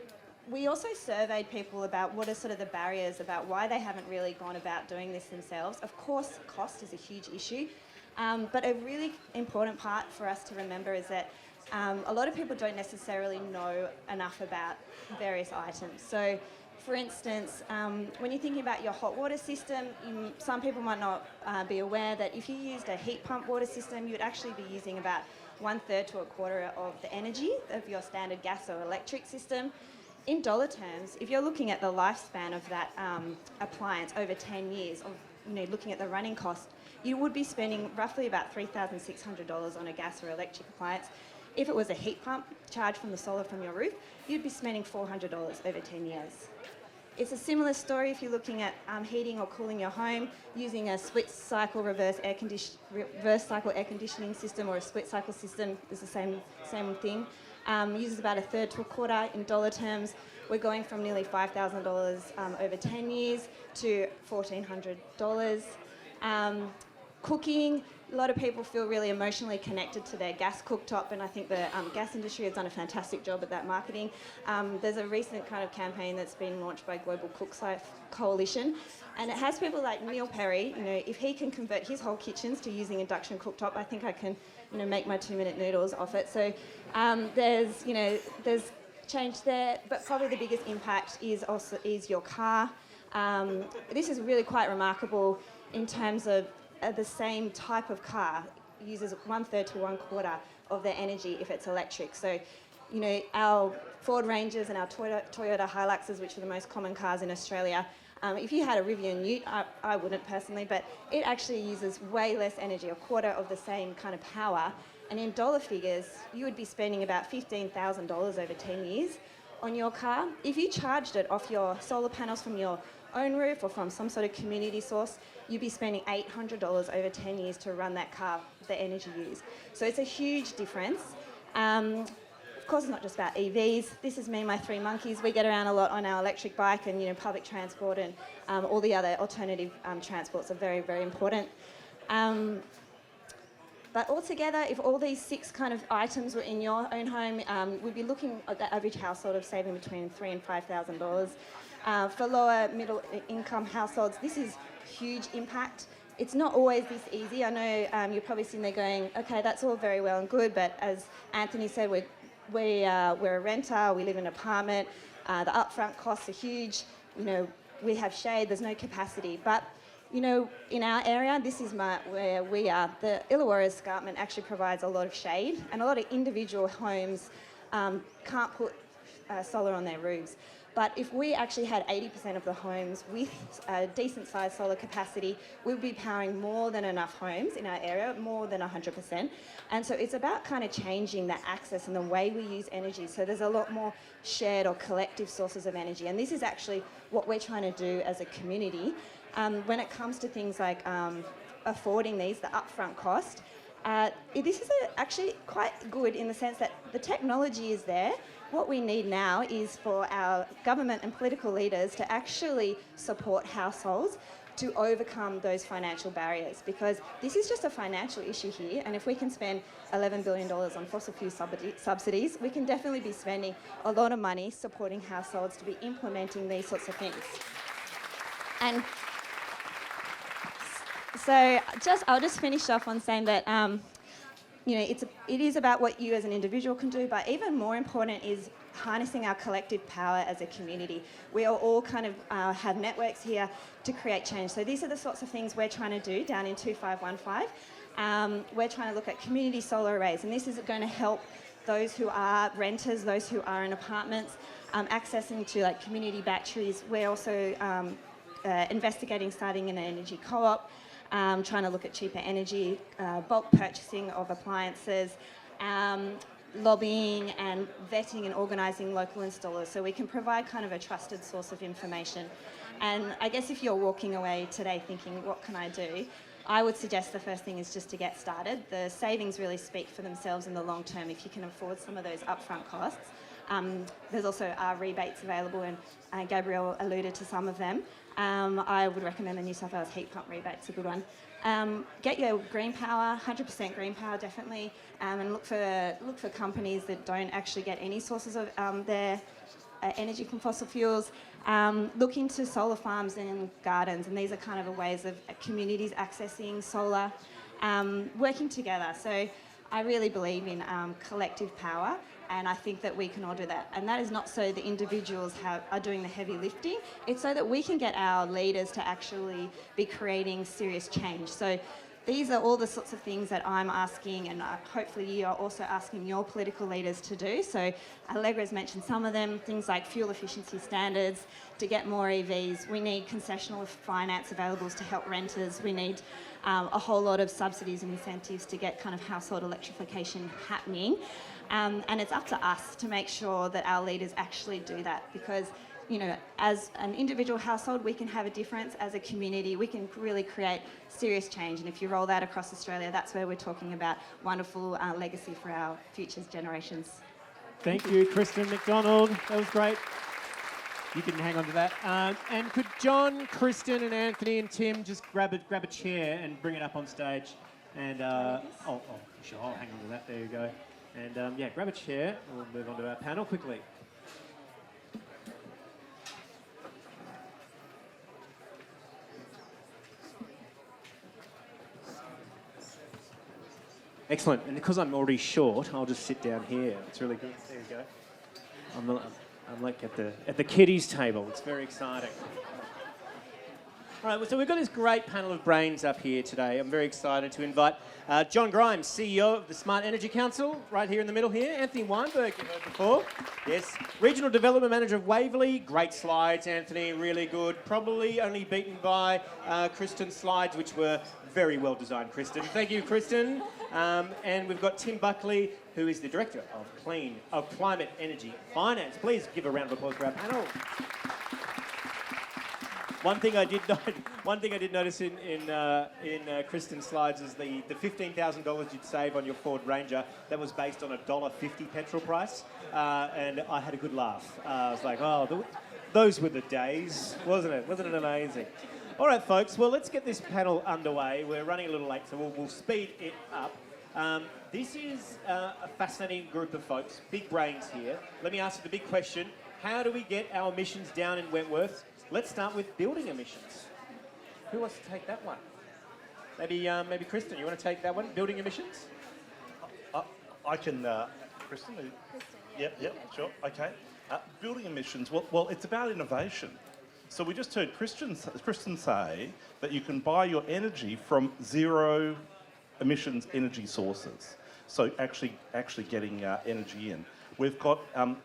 we also surveyed people about what are sort of the barriers about why they haven't really gone about doing this themselves. Of course, cost is a huge issue, but a really important part for us to remember is that a lot of people don't necessarily know enough about various items. So, for instance, when you're thinking about your hot water system, some people might not be aware that if you used a heat pump water system, you'd actually be using about 1/3 to 1/4 of the energy of your standard gas or electric system. In dollar terms, if you're looking at the lifespan of that appliance over 10 years, of looking at the running cost, you would be spending roughly about $3,600 on a gas or electric appliance. If it was a heat pump charged from the solar from your roof, you'd be spending $400 over 10 years. It's a similar story if you're looking at heating or cooling your home using a split cycle reverse cycle air conditioning system or a split cycle system is the same thing. Uses about a third to a quarter in dollar terms. We're going from nearly $5,000 over 10 years to $1,400. Cooking, a lot of people feel really emotionally connected to their gas cooktop, and I think the gas industry has done a fantastic job at that marketing. There's a recent kind of campaign that's been launched by Global Cooks Life Coalition, and it has people like Neil Perry. You know, if he can convert his whole kitchens to using induction cooktop, I think I can, you know, make my 2-minute noodles off it. So there's change there, but probably the biggest impact is your car. This is really quite remarkable in terms of the same type of car uses 1/3 to 1/4 of their energy if it's electric. So, you know, our Ford Rangers and our Toyota Hiluxes, which are the most common cars in Australia, if you had a Rivian Ute, I wouldn't personally, but it actually uses way less energy, a quarter of the same kind of power. And in dollar figures, you would be spending about $15,000 over 10 years on your car. If you charged it off your solar panels from your own roof or from some sort of community source, you'd be spending $800 over 10 years to run that car, the energy used. So it's a huge difference. Of course, it's not just about EVs. This is me and my 3 monkeys. We get around a lot on our electric bike, and, you know, public transport and all the other alternative transports are very, very important. But altogether, if all these 6 kind of items were in your own home, we'd be looking at the average household of saving between $3,000 and $5,000. For lower middle income households, this is huge impact. It's not always this easy. I know you're probably sitting there going, okay, that's all very well and good, but as Anthony said, we're a renter, we live in an apartment, the upfront costs are huge, you know, we have shade, there's no capacity. But, you know, in our area, this is where we are. The Illawarra escarpment actually provides a lot of shade, and a lot of individual homes can't put solar on their roofs. But if we actually had 80% of the homes with a decent sized solar capacity, we'd be powering more than enough homes in our area, more than 100%. And so it's about kind of changing the access and the way we use energy. So there's a lot more shared or collective sources of energy. And this is actually what we're trying to do as a community. When it comes to things like affording these, the upfront cost, this is actually quite good in the sense that the technology is there. What we need now is for our government and political leaders to actually support households to overcome those financial barriers, because this is just a financial issue here, and if we can spend $11 billion on fossil fuel subsidies, we can definitely be spending a lot of money supporting households to be implementing these sorts of things. And so I'll just finish off on saying that you know, it is about what you as an individual can do, but even more important is harnessing our collective power as a community. We are all kind of have networks here to create change. So these are the sorts of things we're trying to do down in 2515. We're trying to look at community solar arrays, and this is going to help those who are renters, those who are in apartments, accessing to like community batteries. We're also investigating starting an energy co-op, trying to look at cheaper energy, bulk purchasing of appliances, lobbying and vetting and organising local installers so we can provide kind of a trusted source of information. And I guess if you're walking away today thinking, what can I do? I would suggest the first thing is just to get started. The savings really speak for themselves in the long term if you can afford some of those upfront costs. There's also rebates available, and Gabrielle alluded to some of them. I would recommend the New South Wales heat pump rebate's a good one. Get your green power, 100% green power definitely, and look for companies that don't actually get any sources of their energy from fossil fuels. Look into solar farms and gardens, and these are kind of ways of communities accessing solar, working together. So I really believe in collective power, and I think that we can all do that. And that is not so the individuals are doing the heavy lifting, it's so that we can get our leaders to actually be creating serious change. So these are all the sorts of things that I'm asking, and hopefully you are also asking your political leaders to do. So Allegra's mentioned some of them, things like fuel efficiency standards, to get more EVs. We need concessional finance available to help renters. We need a whole lot of subsidies and incentives to get kind of household electrification happening. And it's up to us to make sure that our leaders actually do that, because you know, as an individual household, we can have a difference. As a community, we can really create serious change. And if you roll that across Australia, that's where we're talking about wonderful legacy for our future generations. Thank you, Kristen McDonald. That was great. You can hang on to that. And could John, Kristen, and Anthony and Tim just grab a chair and bring it up on stage? And sure, I'll hang on to that. There you go. And yeah, grab a chair. We'll move on to our panel quickly. Excellent. And because I'm already short, I'll just sit down here. It's really good. There you go. I'm like at the kiddies table. It's very exciting. All right, so we've got this great panel of brains up here today. I'm very excited to invite John Grimes, CEO of the Smart Energy Council, right here in the middle here. Anthony Weinberg, you've heard before. Yes. Regional Development Manager of Waverley. Great slides, Anthony, really good. Probably only beaten by Kristen's slides, which were very well designed, Kristen. Thank you, Kristen. And we've got Tim Buckley, who is the Director of Climate Energy Finance. Please give a round of applause for our panel. One thing I did notice in Kristen's slides is the $15,000 you'd save on your Ford Ranger. That was based on a $1.50 petrol price, and I had a good laugh. I was like, oh, those were the days, wasn't it? Wasn't it amazing? All right, folks. Well, let's get this panel underway. We're running a little late, so we'll speed it up. This is a fascinating group of folks, big brains here. Let me ask you the big question: how do we get our emissions down in Wentworth? Let's start with building emissions. Who wants to take that one? Maybe Kristen, you want to take that one? Building emissions? I can, Kristen? Yep, sure, okay. Building emissions, well, it's about innovation. So we just heard Kristen say that you can buy your energy from zero emissions energy sources. So actually getting energy in. We've got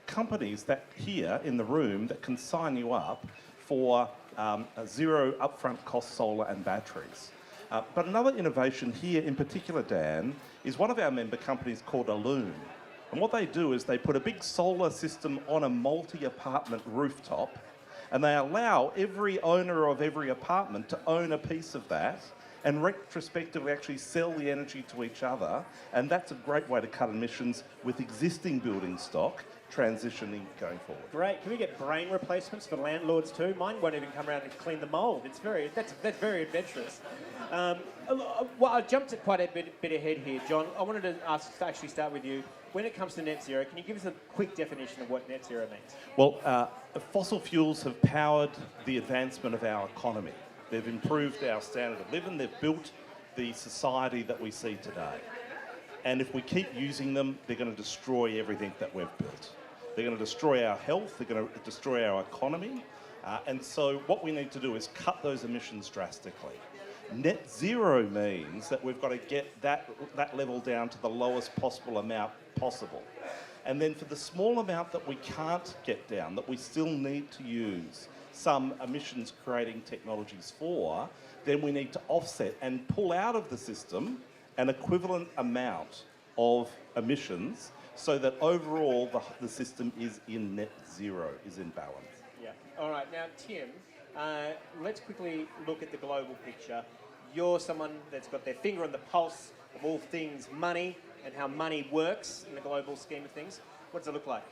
companies that here in the room that can sign you up for a zero upfront cost solar and batteries. But another innovation here in particular, Dan, is one of our member companies called Ilic. And what they do is they put a big solar system on a multi-apartment rooftop, and they allow every owner of every apartment to own a piece of that and retrospectively actually sell the energy to each other. And that's a great way to cut emissions with existing building stock transitioning going forward. Great. Can we get brain replacements for landlords too? Mine won't even come around and clean the mould. That's very adventurous. Well, I jumped quite a bit ahead here, John. I wanted to actually start with you. When it comes to net zero, can you give us a quick definition of what net zero means? Well, fossil fuels have powered the advancement of our economy. They've improved our standard of living. They've built the society that we see today. And if we keep using them, they're going to destroy everything that we've built. They're going to destroy our health. They're going to destroy our economy. And so what we need to do is cut those emissions drastically. Net zero means that we've got to get that level down to the lowest possible amount possible. And then for the small amount that we can't get down, that we still need to use some emissions creating technologies for, then we need to offset and pull out of the system an equivalent amount of emissions so that overall the system is in net zero, is in balance. Yeah. All right. Now, Tim, let's quickly look at the global picture. You're someone that's got their finger on the pulse of all things money and how money works in the global scheme of things. What does it look like?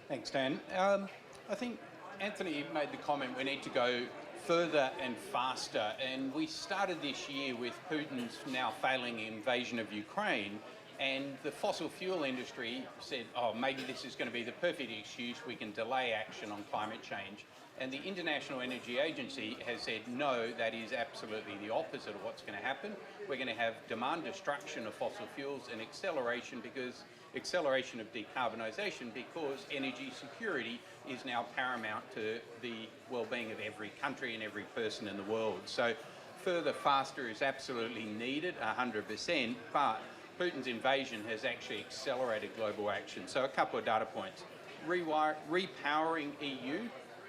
Thanks, Dan. I think Anthony made the comment we need to go further and faster, and we started this year with Putin's now failing invasion of Ukraine, and the fossil fuel industry said, oh, maybe this is going to be the perfect excuse, we can delay action on climate change. And the International Energy Agency has said, no, that is absolutely the opposite of what's going to happen. We're going to have demand destruction of fossil fuels and acceleration of decarbonisation because energy security is now paramount to the well-being of every country and every person in the world. So further, faster is absolutely needed, 100%, but Putin's invasion has actually accelerated global action. So a couple of data points. Repowering EU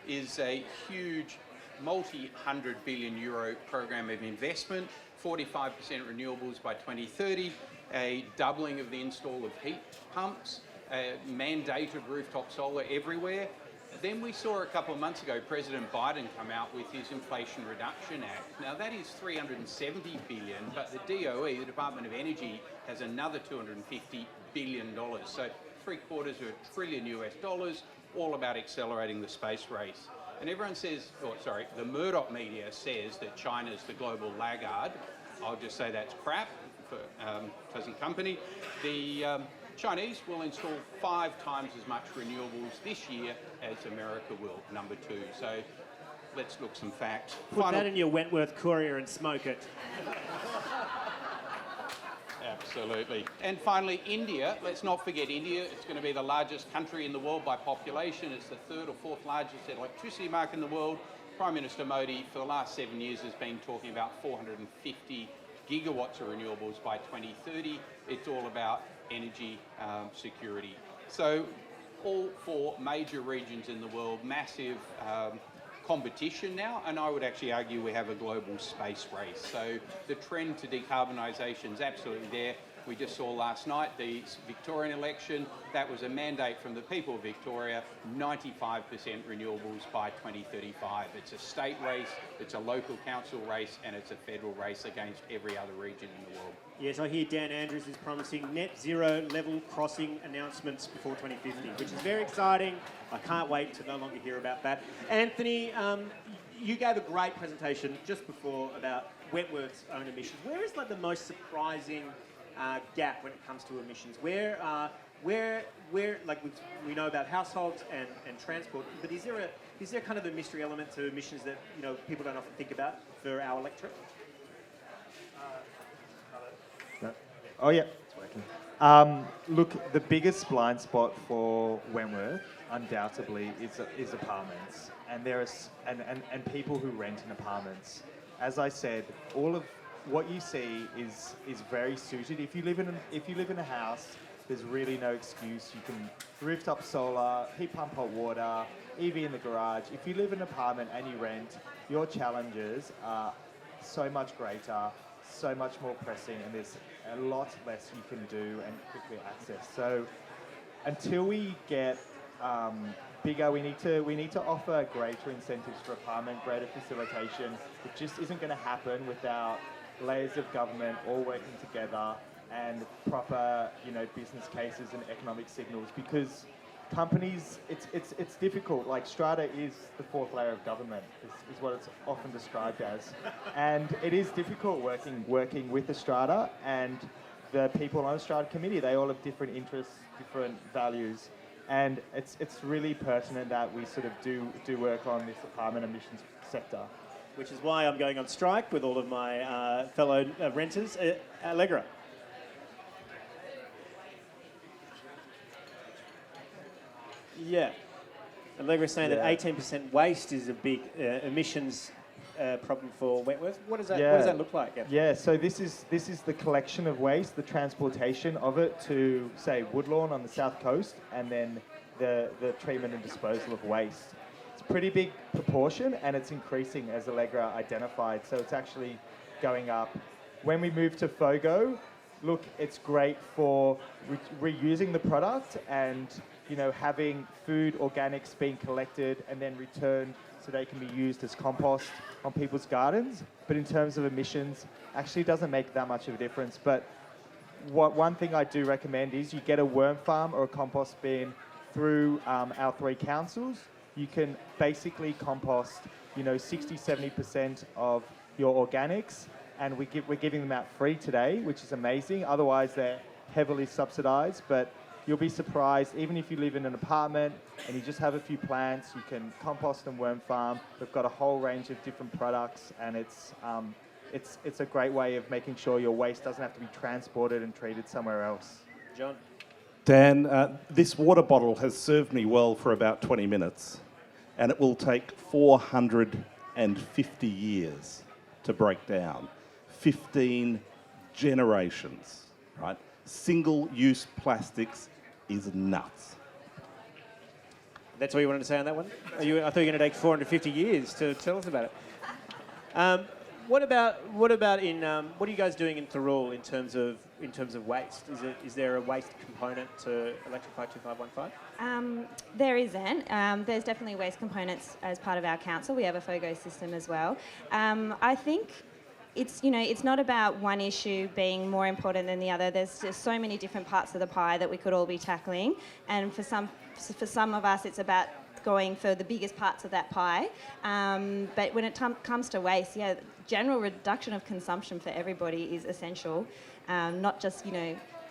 is a huge multi-100 billion euro program of investment, 45% renewables by 2030, a doubling of the install of heat pumps, mandated rooftop solar everywhere, Then we saw a couple of months ago President Biden come out with his Inflation Reduction Act. Now that is $370 billion, but the DOE, the Department of Energy, has another $250 billion. So $750 billion US, all about accelerating the space race. And everyone says, the Murdoch media says that China's the global laggard. I'll just say that's crap for present company. The Chinese will install 5 times as much renewables this year as America will, number 2. So let's look some facts. Put that in your Wentworth Courier and smoke it. Absolutely. And finally, India. Let's not forget India. It's going to be the largest country in the world by population. It's the 3rd or 4th largest electricity market in the world. Prime Minister Modi, for the last 7 years, has been talking about 450 gigawatts of renewables by 2030. It's all about energy security. So all 4 major regions in the world, massive competition now, and I would actually argue we have a global space race. So the trend to decarbonisation is absolutely there. We just saw last night the Victorian election. That was a mandate from the people of Victoria, 95% renewables by 2035. It's a state race, it's a local council race, and it's a federal race against every other region in the world. Yes, I hear Dan Andrews is promising net zero level crossing announcements before 2050, which is very exciting. I can't wait to no longer hear about that. Anthony, you gave a great presentation just before about Wentworth's own emissions. Where is the most surprising gap when it comes to emissions? Where we know about households and transport, but is there kind of a mystery element to emissions that people don't often think about for our electorate? Oh yeah, it's working. Look, the biggest blind spot for Wentworth, undoubtedly, is apartments, and people who rent in apartments. As I said, all of what you see is very suited. If you live in a house, there's really no excuse. You can rooftop solar, heat pump hot water, EV in the garage. If you live in an apartment and you rent, your challenges are so much greater, so much more pressing, and there's a lot less you can do and quickly access. So until we get bigger, we need to offer greater incentives for apartment, greater facilitation. It just isn't going to happen without layers of government all working together and proper, business cases and economic signals, because companies, it's difficult. Like Strata is the 4th layer of government, is what it's often described as. And it is difficult working with the Strata, and the people on the Strata committee, they all have different interests, different values. And it's really pertinent that we sort of do work on this apartment emissions sector. Which is why I'm going on strike with all of my fellow renters. Allegra. Yeah. Allegra's saying that 18% waste is a big emissions problem for Wentworth. What does that look like? Yeah, so this is the collection of waste, the transportation of it to, say, Woodlawn on the south coast, and then the treatment and disposal of waste. It's a pretty big proportion, and it's increasing, as Allegra identified, so it's actually going up. When we move to FOGO, look, it's great for reusing the product and having food organics being collected and then returned so they can be used as compost on people's gardens. But in terms of emissions, actually doesn't make that much of a difference. But one thing I do recommend is you get a worm farm or a compost bin through our 3 councils. You can basically compost, 60-70% of your organics, and we're giving them out free today, which is amazing. Otherwise, they're heavily subsidised, but you'll be surprised, even if you live in an apartment and you just have a few plants, you can compost and worm farm. We've got a whole range of different products, and it's a great way of making sure your waste doesn't have to be transported and treated somewhere else. John? Dan, this water bottle has served me well for about 20 minutes, and it will take 450 years to break down. 15 generations, right? Single-use plastics is nuts. That's all you wanted to say on that one? I thought you were going to take 450 years to tell us about it. what about in what are you guys doing in Thirroul in terms of waste? Is there a waste component to Electrify 2515? There isn't. There's definitely waste components as part of our council. We have a FOGO system as well. I think it's not about one issue being more important than the other. There's just so many different parts of the pie that we could all be tackling, and for some of us, it's about going for the biggest parts of that pie. But when it comes to waste, general reduction of consumption for everybody is essential, not just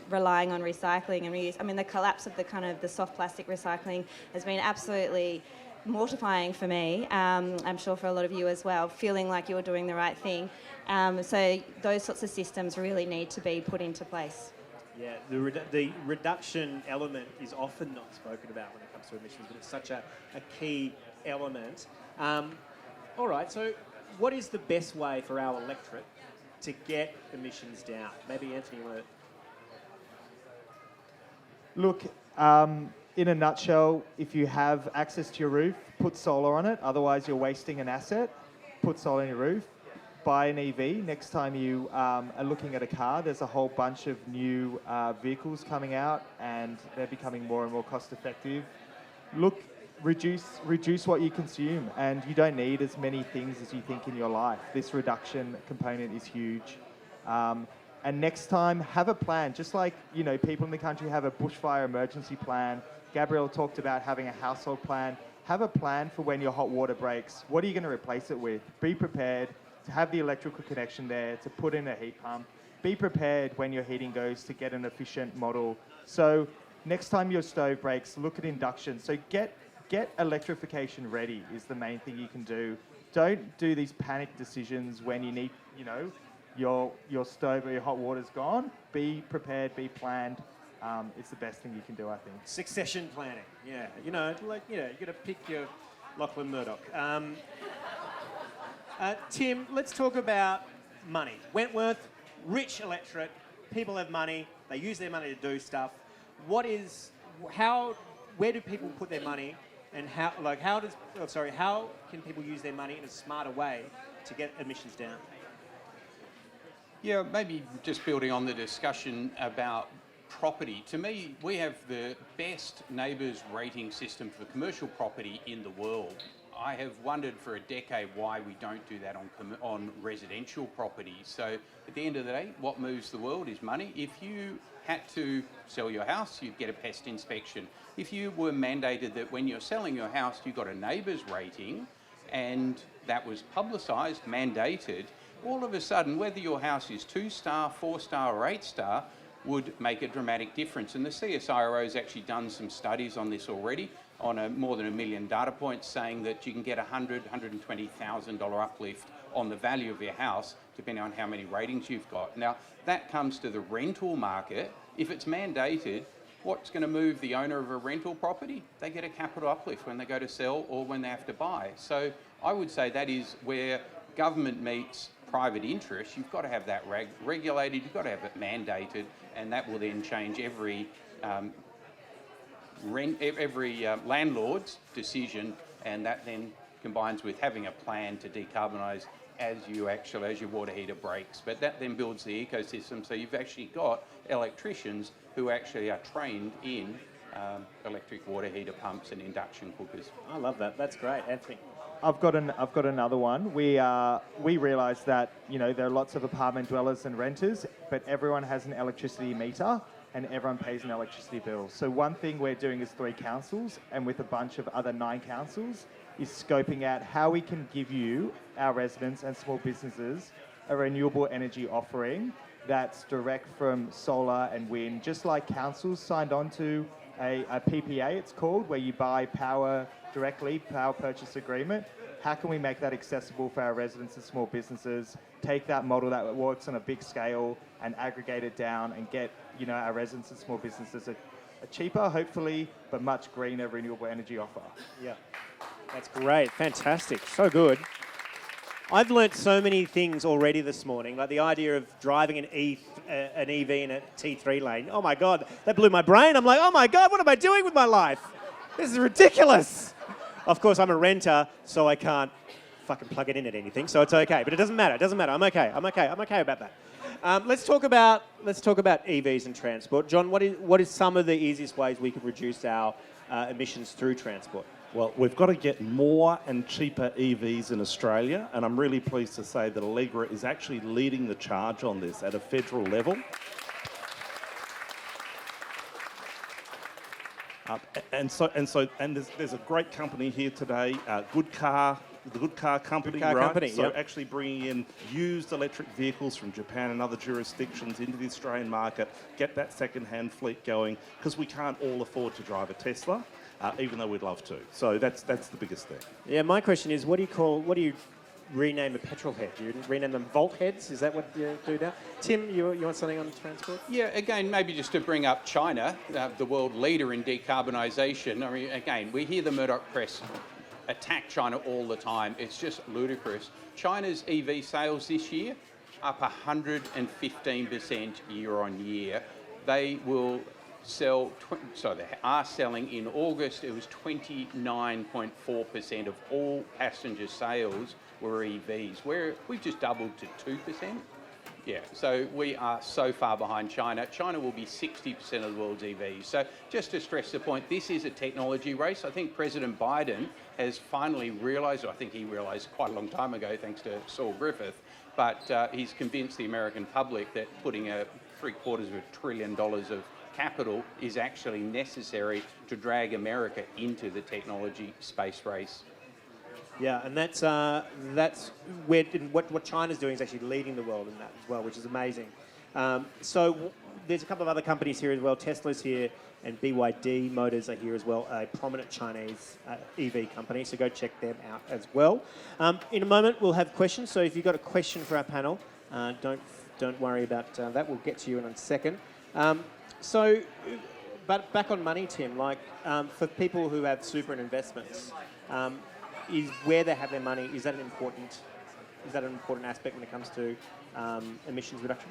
relying on recycling and reuse. I mean, the collapse of the soft plastic recycling has been absolutely mortifying for me. I'm sure for a lot of you as well, feeling like you're doing the right thing. So those sorts of systems really need to be put into place. Yeah, the reduction element is often not spoken about when it comes to emissions, but it's such a key element. All right, so what is the best way for our electorate to get emissions down? Maybe Anthony, you want to... Look, in a nutshell, if you have access to your roof, put solar on it. Otherwise, you're wasting an asset. Put solar on your roof. Buy an EV. Next time you are looking at a car, there's a whole bunch of new vehicles coming out, and they're becoming more and more cost effective. Look, reduce what you consume, and you don't need as many things as you think in your life. This reduction component is huge. And next time, have a plan. Just like people in the country have a bushfire emergency plan. Gabrielle talked about having a household plan. Have a plan for when your hot water breaks. What are you going to replace it with? Be prepared to have the electrical connection there, to put in a heat pump. Be prepared when your heating goes to get an efficient model. So next time your stove breaks, look at induction. So get electrification ready is the main thing you can do. Don't do these panic decisions when you need, your stove or your hot water's gone. Be prepared, be planned. It's the best thing you can do, I think. Succession planning, yeah. You got to pick your Lachlan Murdoch. Tim, let's talk about money. Wentworth, rich electorate, people have money, they use their money to do stuff. Where do people put their money, and how can people use their money in a smarter way to get emissions down? Yeah, maybe just building on the discussion about property. To me, we have the best neighbours rating system for commercial property in the world. I have wondered for a decade why we don't do that on residential property. So at the end of the day, what moves the world is money. If you had to sell your house, you'd get a pest inspection. If you were mandated that when you're selling your house, you got a neighbours rating, and that was publicised, mandated, all of a sudden, whether your house is 2-star, 4-star or 8-star, would make a dramatic difference. And the CSIRO has actually done some studies on this already, on more than 1 million data points, saying that you can get $120,000 uplift on the value of your house, depending on how many ratings you've got. Now, that comes to the rental market. If it's mandated, what's going to move the owner of a rental property? They get a capital uplift when they go to sell or when they have to buy. So I would say that is where government meets private interest. You've got to have that regulated, you've got to have it mandated, and that will then change every landlord's decision, and that then combines with having a plan to decarbonise as your water heater breaks. But that then builds the ecosystem, so you've actually got electricians who actually are trained in electric water heater pumps and induction cookers. I love that. That's great, Anthony. I've got another one. We realise that there are lots of apartment dwellers and renters, but everyone has an electricity meter and everyone pays an electricity bill. So one thing we're doing as 3 councils, and with a bunch of other 9 councils, is scoping out how we can give you, our residents and small businesses, a renewable energy offering that's direct from solar and wind, just like councils signed on to a PPA, it's called, where you buy power directly, power purchase agreement. How can we make that accessible for our residents and small businesses, take that model that works on a big scale and aggregate it down and get our residents and small businesses a cheaper, hopefully, but much greener renewable energy offer. Yeah, that's great. Fantastic. So good. I've learnt so many things already this morning, like the idea of driving an EV in a T3 lane. Oh my God, that blew my brain. I'm like, oh my God, what am I doing with my life? This is ridiculous. Of course, I'm a renter, so I can't fucking plug it in at anything, so it's okay. But it doesn't matter. It doesn't matter. I'm okay. I'm okay about that. Let's talk about EVs and transport. John, what is some of the easiest ways we could reduce our emissions through transport? Well, we've got to get more and cheaper EVs in Australia, and I'm really pleased to say that Allegra is actually leading the charge on this at a federal level. And there's a great company here today, the Good Car Company, Good Car right? Company, So yep. actually bringing in used electric vehicles from Japan and other jurisdictions into the Australian market, get that second-hand fleet going, because we can't all afford to drive a Tesla, even though we'd love to. So that's the biggest thing. Yeah, my question is, what do you rename a petrol head? Do you rename them Volt heads? Is that what you do now? Tim, you want something on transport? Yeah, again, maybe just to bring up China, the world leader in decarbonisation. I mean, again, we hear the Murdoch press attack China all the time. It's just ludicrous. China's EV sales this year up 115% year on year. They will sell, they are selling in August, it was 29.4% of all passenger sales were EVs. We've just doubled to 2%. Yeah, so we are so far behind China. China will be 60% of the world's EVs. So just to stress the point, this is a technology race. I think President Biden has finally realised, or I think he realised quite a long time ago, thanks to Saul Griffith, but he's convinced the American public that putting $750 billion of capital is actually necessary to drag America into the technology space race. Yeah, and that's where what China's doing is actually leading the world in that as well, which is amazing. So there's a couple of other companies here as well. Tesla's here, and BYD Motors are here as well, a prominent Chinese EV company. So go check them out as well. In a moment, we'll have questions. So if you've got a question for our panel, don't worry about that. We'll get to you in a second. But back on money, Tim. Like for people who have super and investments. Is where they have their money, is that an important aspect when it comes to emissions reduction?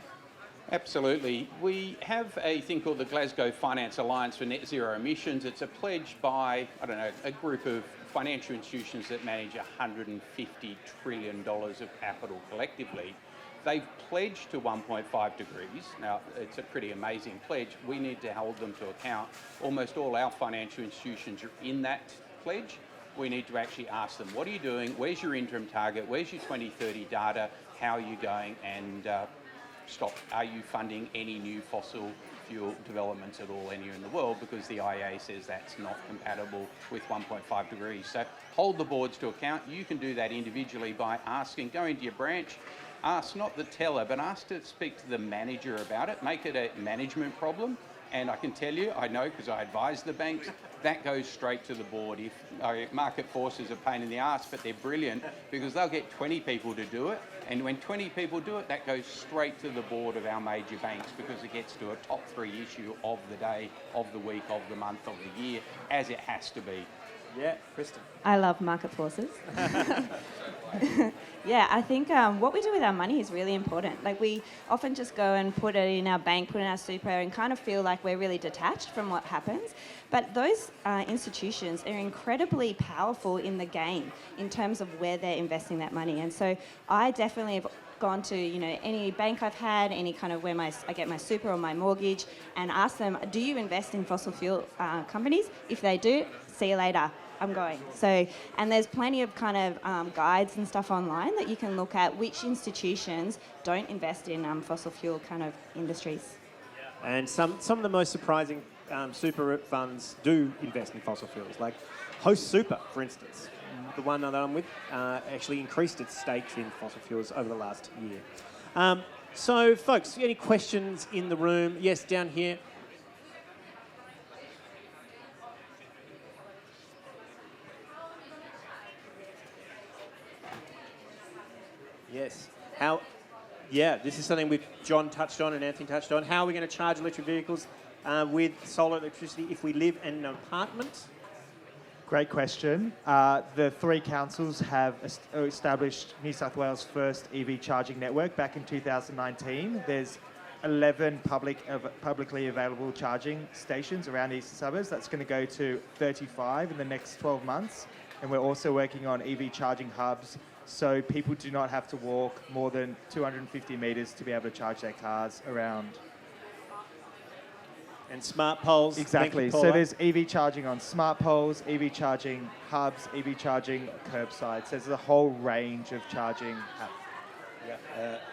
Absolutely. We have a thing called the Glasgow Finance Alliance for Net Zero Emissions. It's a pledge by, a group of financial institutions that manage $150 trillion of capital collectively. They've pledged to 1.5 degrees. Now, it's a pretty amazing pledge. We need to hold them to account. Almost all our financial institutions are in that pledge. We need to actually ask them, what are you doing? Where's your interim target? Where's your 2030 data? How are you going? And are you funding any new fossil fuel developments at all anywhere in the world? Because the IEA says that's not compatible with 1.5 degrees. So hold the boards to account. You can do that individually by asking, go into your branch, ask not the teller, but ask to speak to the manager about it. Make it a management problem. And I can tell you, I know because I advise the banks, that goes straight to the board. If market forces are a pain in the arse, but they're brilliant because they'll get 20 people to do it. And when 20 people do it, that goes straight to the board of our major banks because it gets to a top 3 issue of the day, of the week, of the month, of the year, as it has to be. Yeah, Kristen. I love market forces. Yeah, I think what we do with our money is really important. Like we often just go and put it in our bank, put it in our super and kind of feel like we're really detached from what happens. But those institutions are incredibly powerful in the game in terms of where they're investing that money. And so I definitely have gone to any bank I've had, any kind of where I get my super or my mortgage, and ask them, do you invest in fossil fuel companies? If they do, see you later. I'm going. So, and there's plenty of kind of guides and stuff online that you can look at which institutions don't invest in fossil fuel kind of industries. And some of the most surprising super funds do invest in fossil fuels, like Host Super, for instance. The one that I'm with actually increased its stakes in fossil fuels over the last year. So, folks, any questions in the room? Yes, down here. Yes. This is something John touched on and Anthony touched on. How are we going to charge electric vehicles with solar electricity if we live in an apartment? Great question. The 3 councils have established New South Wales' first EV charging network back in 2019. There's 11 publicly available charging stations around eastern suburbs. That's going to go to 35 in the next 12 months. And we're also working on EV charging hubs so people do not have to walk more than 250 metres to be able to charge their cars around. And smart poles. Exactly. Thank you, So Paula. there's EV charging on smart poles, EV charging hubs, EV charging curbsides. There's a whole range of charging.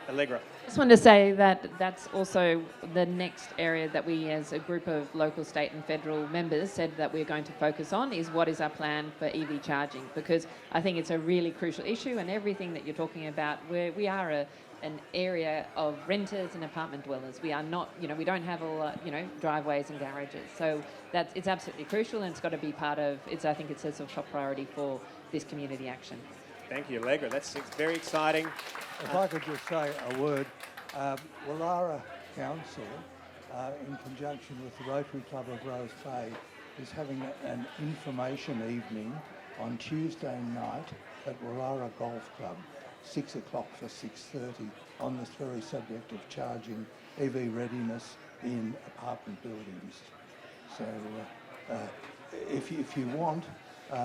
Allegra. Just wanted to say that that's also the next area that we as a group of local, state and federal members said that we're going to focus on is what is our plan for EV charging, because I think it's a really crucial issue, and everything that you're talking about, where we are an area of renters and apartment dwellers. We are not, we don't have all, driveways and garages. So it's absolutely crucial, and it's got to be part of, I think it's a sort of top priority for this community action. Thank you, Allegra. That's very exciting. If I could just say a word, Woollahra Council, in conjunction with the Rotary Club of Rose Bay, is having an information evening on Tuesday night at Woollahra Golf Club, 6 o'clock for 6:30, on this very subject of charging EV readiness in apartment buildings. So if you want,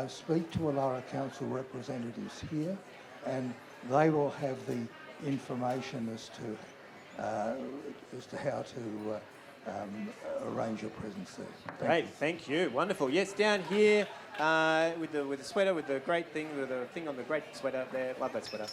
speak to Woollahra Council representatives here, and they will have the information as to how to arrange your presence there. Great, thank you. Wonderful. Yes, down here with the sweater, with the great thing, with the thing on the great sweater there. Love that sweater.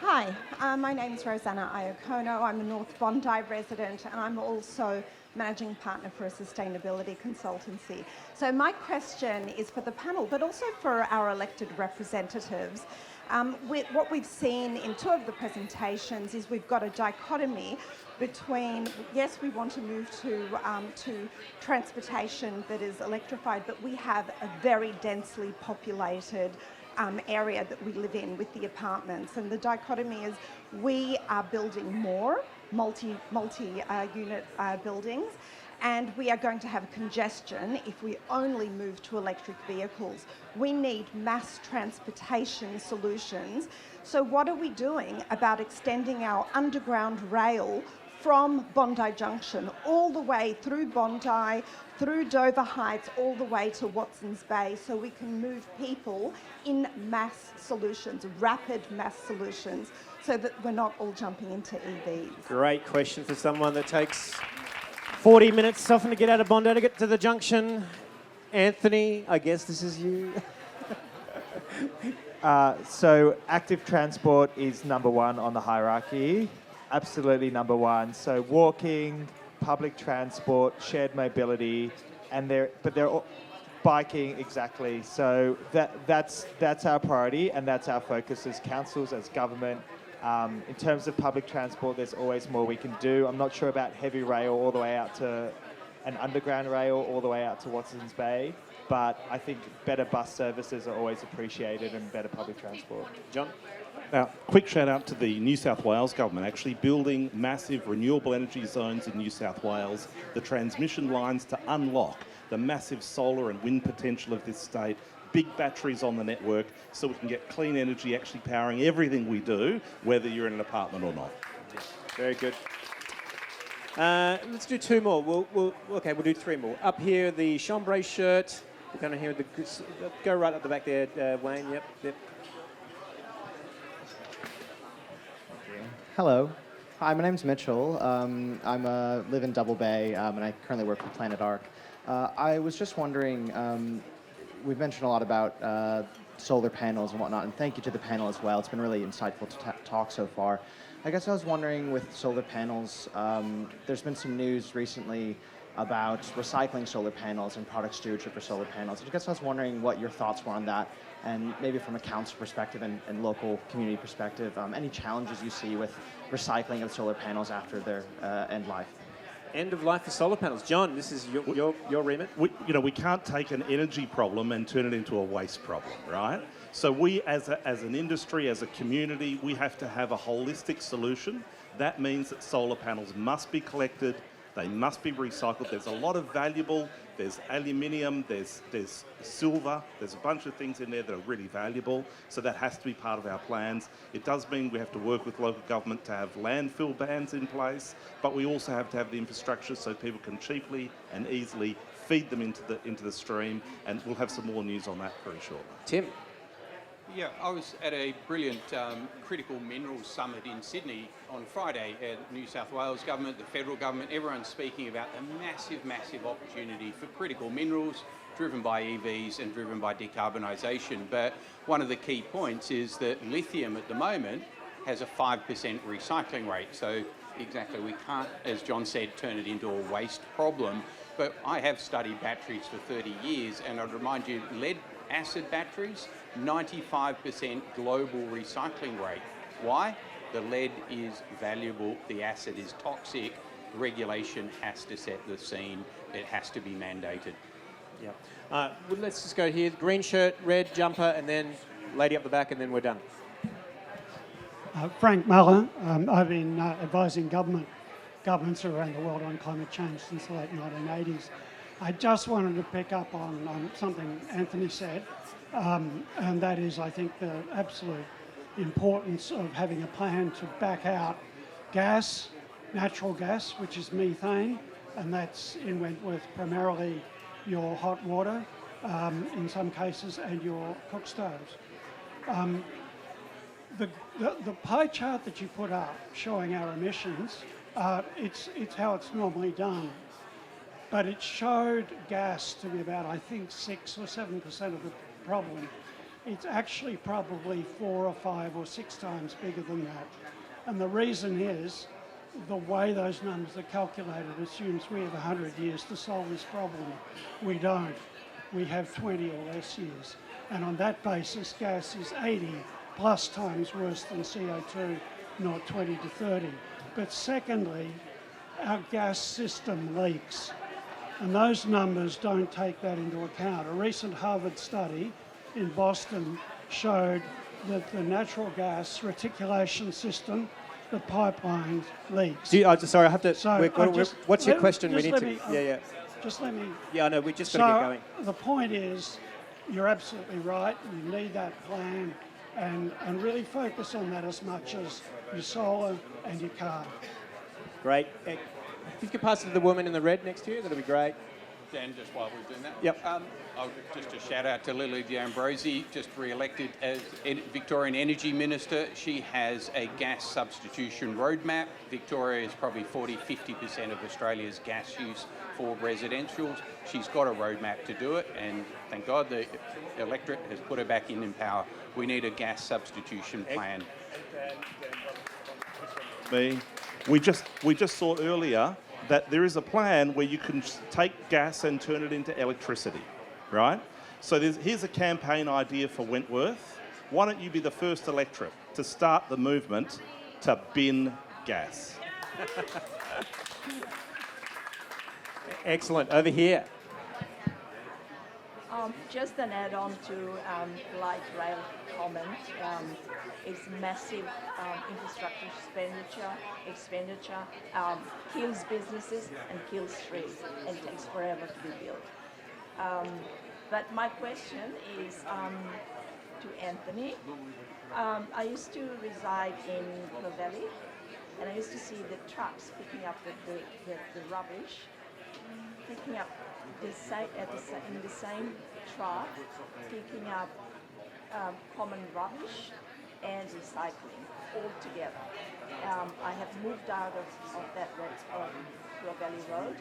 Hi, my name's Rosanna Iacono. I'm a North Bondi resident, and I'm also managing partner for a sustainability consultancy. So my question is for the panel, but also for our elected representatives. What we've seen in two of the presentations is we've got a dichotomy between, yes, we want to move to transportation that is electrified, but we have a very densely populated area that we live in with the apartments. And the dichotomy is we are building more multi-unit buildings, and we are going to have congestion if we only move to electric vehicles. We need mass transportation solutions. So what are we doing about extending our underground rail from Bondi Junction all the way through Bondi, through Dover Heights, all the way to Watson's Bay, so we can move people in mass solutions, rapid mass solutions, so that we're not all jumping into EVs? Great question for someone that takes 40 minutes often to get out of Bondi to get to the junction. Anthony, I guess this is you. So active transport is number one on the hierarchy. Absolutely number one. So walking, public transport, shared mobility, and they're all biking, exactly. So that's our priority, and that's our focus as councils, as government. In terms of public transport, there's always more we can do. I'm not sure about heavy rail all the way out to an underground rail all the way out to Watson's Bay, but I think better bus services are always appreciated, and better public transport. John? Now, quick shout out to the New South Wales government actually building massive renewable energy zones in New South Wales, the transmission lines to unlock the massive solar and wind potential of this state, big batteries on the network, so we can get clean energy actually powering everything we do, whether you're in an apartment or not. Very good. Let's do two more. We'll do three more. Up here, the chambray shirt. We're going to hear go right up the back there, Wayne. Yep. Hello. Hi, my name's Mitchell. I live in Double Bay, and I currently work for Planet Arc. I was just wondering, we've mentioned a lot about solar panels and whatnot, and thank you to the panel as well. It's been really insightful to talk so far. I guess I was wondering with solar panels, there's been some news recently about recycling solar panels and product stewardship for solar panels. I guess I was wondering what your thoughts were on that, and maybe from a council perspective and local community perspective, any challenges you see with recycling of solar panels after their end life. End of life for solar panels. John, this is your remit. We can't take an energy problem and turn it into a waste problem, right? So we, as an industry, as a community, we have to have a holistic solution. That means that solar panels must be collected, they must be recycled. There's a lot of valuable, there's aluminium, there's silver, there's a bunch of things in there that are really valuable, so that has to be part of our plans. It does mean we have to work with local government to have landfill bans in place, but we also have to have the infrastructure so people can cheaply and easily feed them into the stream, and we'll have some more news on that very shortly. Tim? Yeah, I was at a brilliant critical minerals summit in Sydney on Friday. New South Wales government, the federal government, everyone's speaking about the massive, massive opportunity for critical minerals driven by EVs and driven by decarbonisation. But one of the key points is that lithium at the moment has a 5% recycling rate. So exactly, we can't, as John said, turn it into a waste problem. But I have studied batteries for 30 years, and I'd remind you, lead acid batteries, 95% global recycling rate. Why? The lead is valuable, the acid is toxic. Regulation has to set the scene. It has to be mandated. Yeah. Well, let's just go here. Green shirt, red jumper, and then lady up the back, and then we're done. Frank Muller. I've been advising governments around the world on climate change since the late 1980s. I just wanted to pick up on something Anthony said, and that is, I think, the absolute importance of having a plan to back out gas, natural gas, which is methane, and that's in Wentworth primarily your hot water, in some cases, and your cook stoves. The pie chart that you put up showing our emissions, it's how it's normally done. But it showed gas to be about, I think, 6 or 7% of the problem. It's actually probably 4 or 5 or 6 times bigger than that. And the reason is the way those numbers are calculated assumes we have 100 years to solve this problem. We don't. We have 20 or less years. And on that basis, gas is 80 plus times worse than CO2, not 20 to 30. But secondly, our gas system leaks. And those numbers don't take that into account. A recent Harvard study in Boston showed that the natural gas reticulation system, the pipeline leaks. Sorry, I have to. So what's your question? We need to. Just let me. Yeah, I know. We just got to get going. The point is, you're absolutely right. You need that plan, and really focus on that as much as your solar and your car. Great. If you could pass it to the woman in the red next to you, that'd be great. Dan, just while we're doing that. Yep. Just a shout out to Lily D'Ambrosi, just re-elected as Victorian Energy Minister. She has a gas substitution roadmap. Victoria is probably 40-50% of Australia's gas use for residentials. She's got a roadmap to do it, and thank God the electorate has put her back in power. We need a gas substitution plan. We just saw earlier that there is a plan where you can take gas and turn it into electricity, right? So here's a campaign idea for Wentworth. Why don't you be the first electorate to start the movement to bin gas? Excellent. Over here. Just an add-on to light rail comment. It's massive infrastructure expenditure, kills businesses and kills trees, and takes forever to be built. But my question is to Anthony. I used to reside in Waverley, and I used to see the trucks picking up the rubbish, picking up in the same truck, picking up common rubbish and recycling all together. I have moved out of that Waverley Road,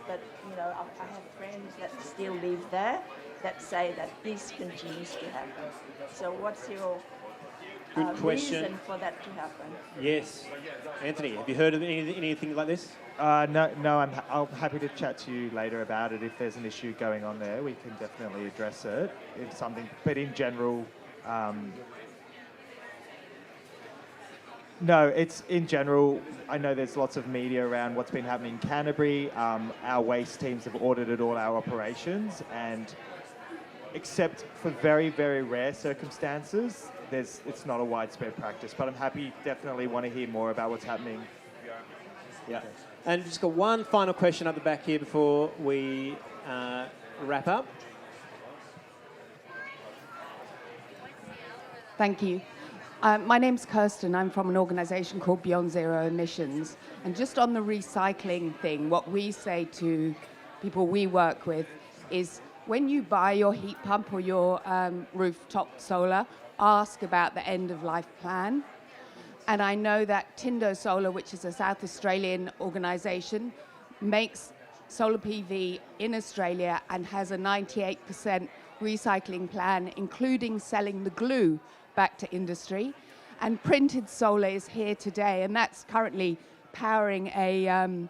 but you know I have friends that still live there that say that this continues to happen. So what's your Good question. reason for that to happen? Yes. Anthony, have you heard of anything like this? No, I'm happy to chat to you later about it. If there's an issue going on there, we can definitely address it. It's something, but in general, no, it's in general, I know there's lots of media around what's been happening in Canterbury. Our waste teams have audited all our operations, and except for very, very rare circumstances, it's not a widespread practice. But I'm happy, definitely want to hear more about what's happening. Yeah. And just got one final question up the back here before we wrap up. Thank you. My name's Kristen. I'm from an organisation called Beyond Zero Emissions. And just on the recycling thing, what we say to people we work with is when you buy your heat pump or your rooftop solar, ask about the end of life plan. And I know that Tindo Solar, which is a South Australian organisation, makes solar PV in Australia and has a 98% recycling plan, including selling the glue back to industry. And Printed Solar is here today, and that's currently powering a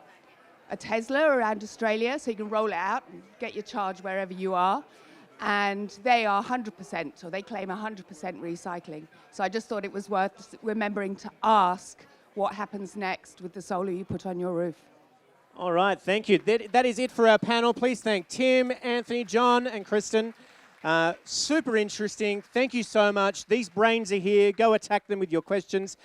Tesla around Australia, so you can roll it out and get your charge wherever you are. And they are 100%, or they claim 100% recycling. So I just thought it was worth remembering to ask what happens next with the solar you put on your roof. All right, thank you. That is it for our panel. Please thank Tim, Anthony, John, and Kristen. Super interesting. Thank you so much. These brains are here. Go attack them with your questions.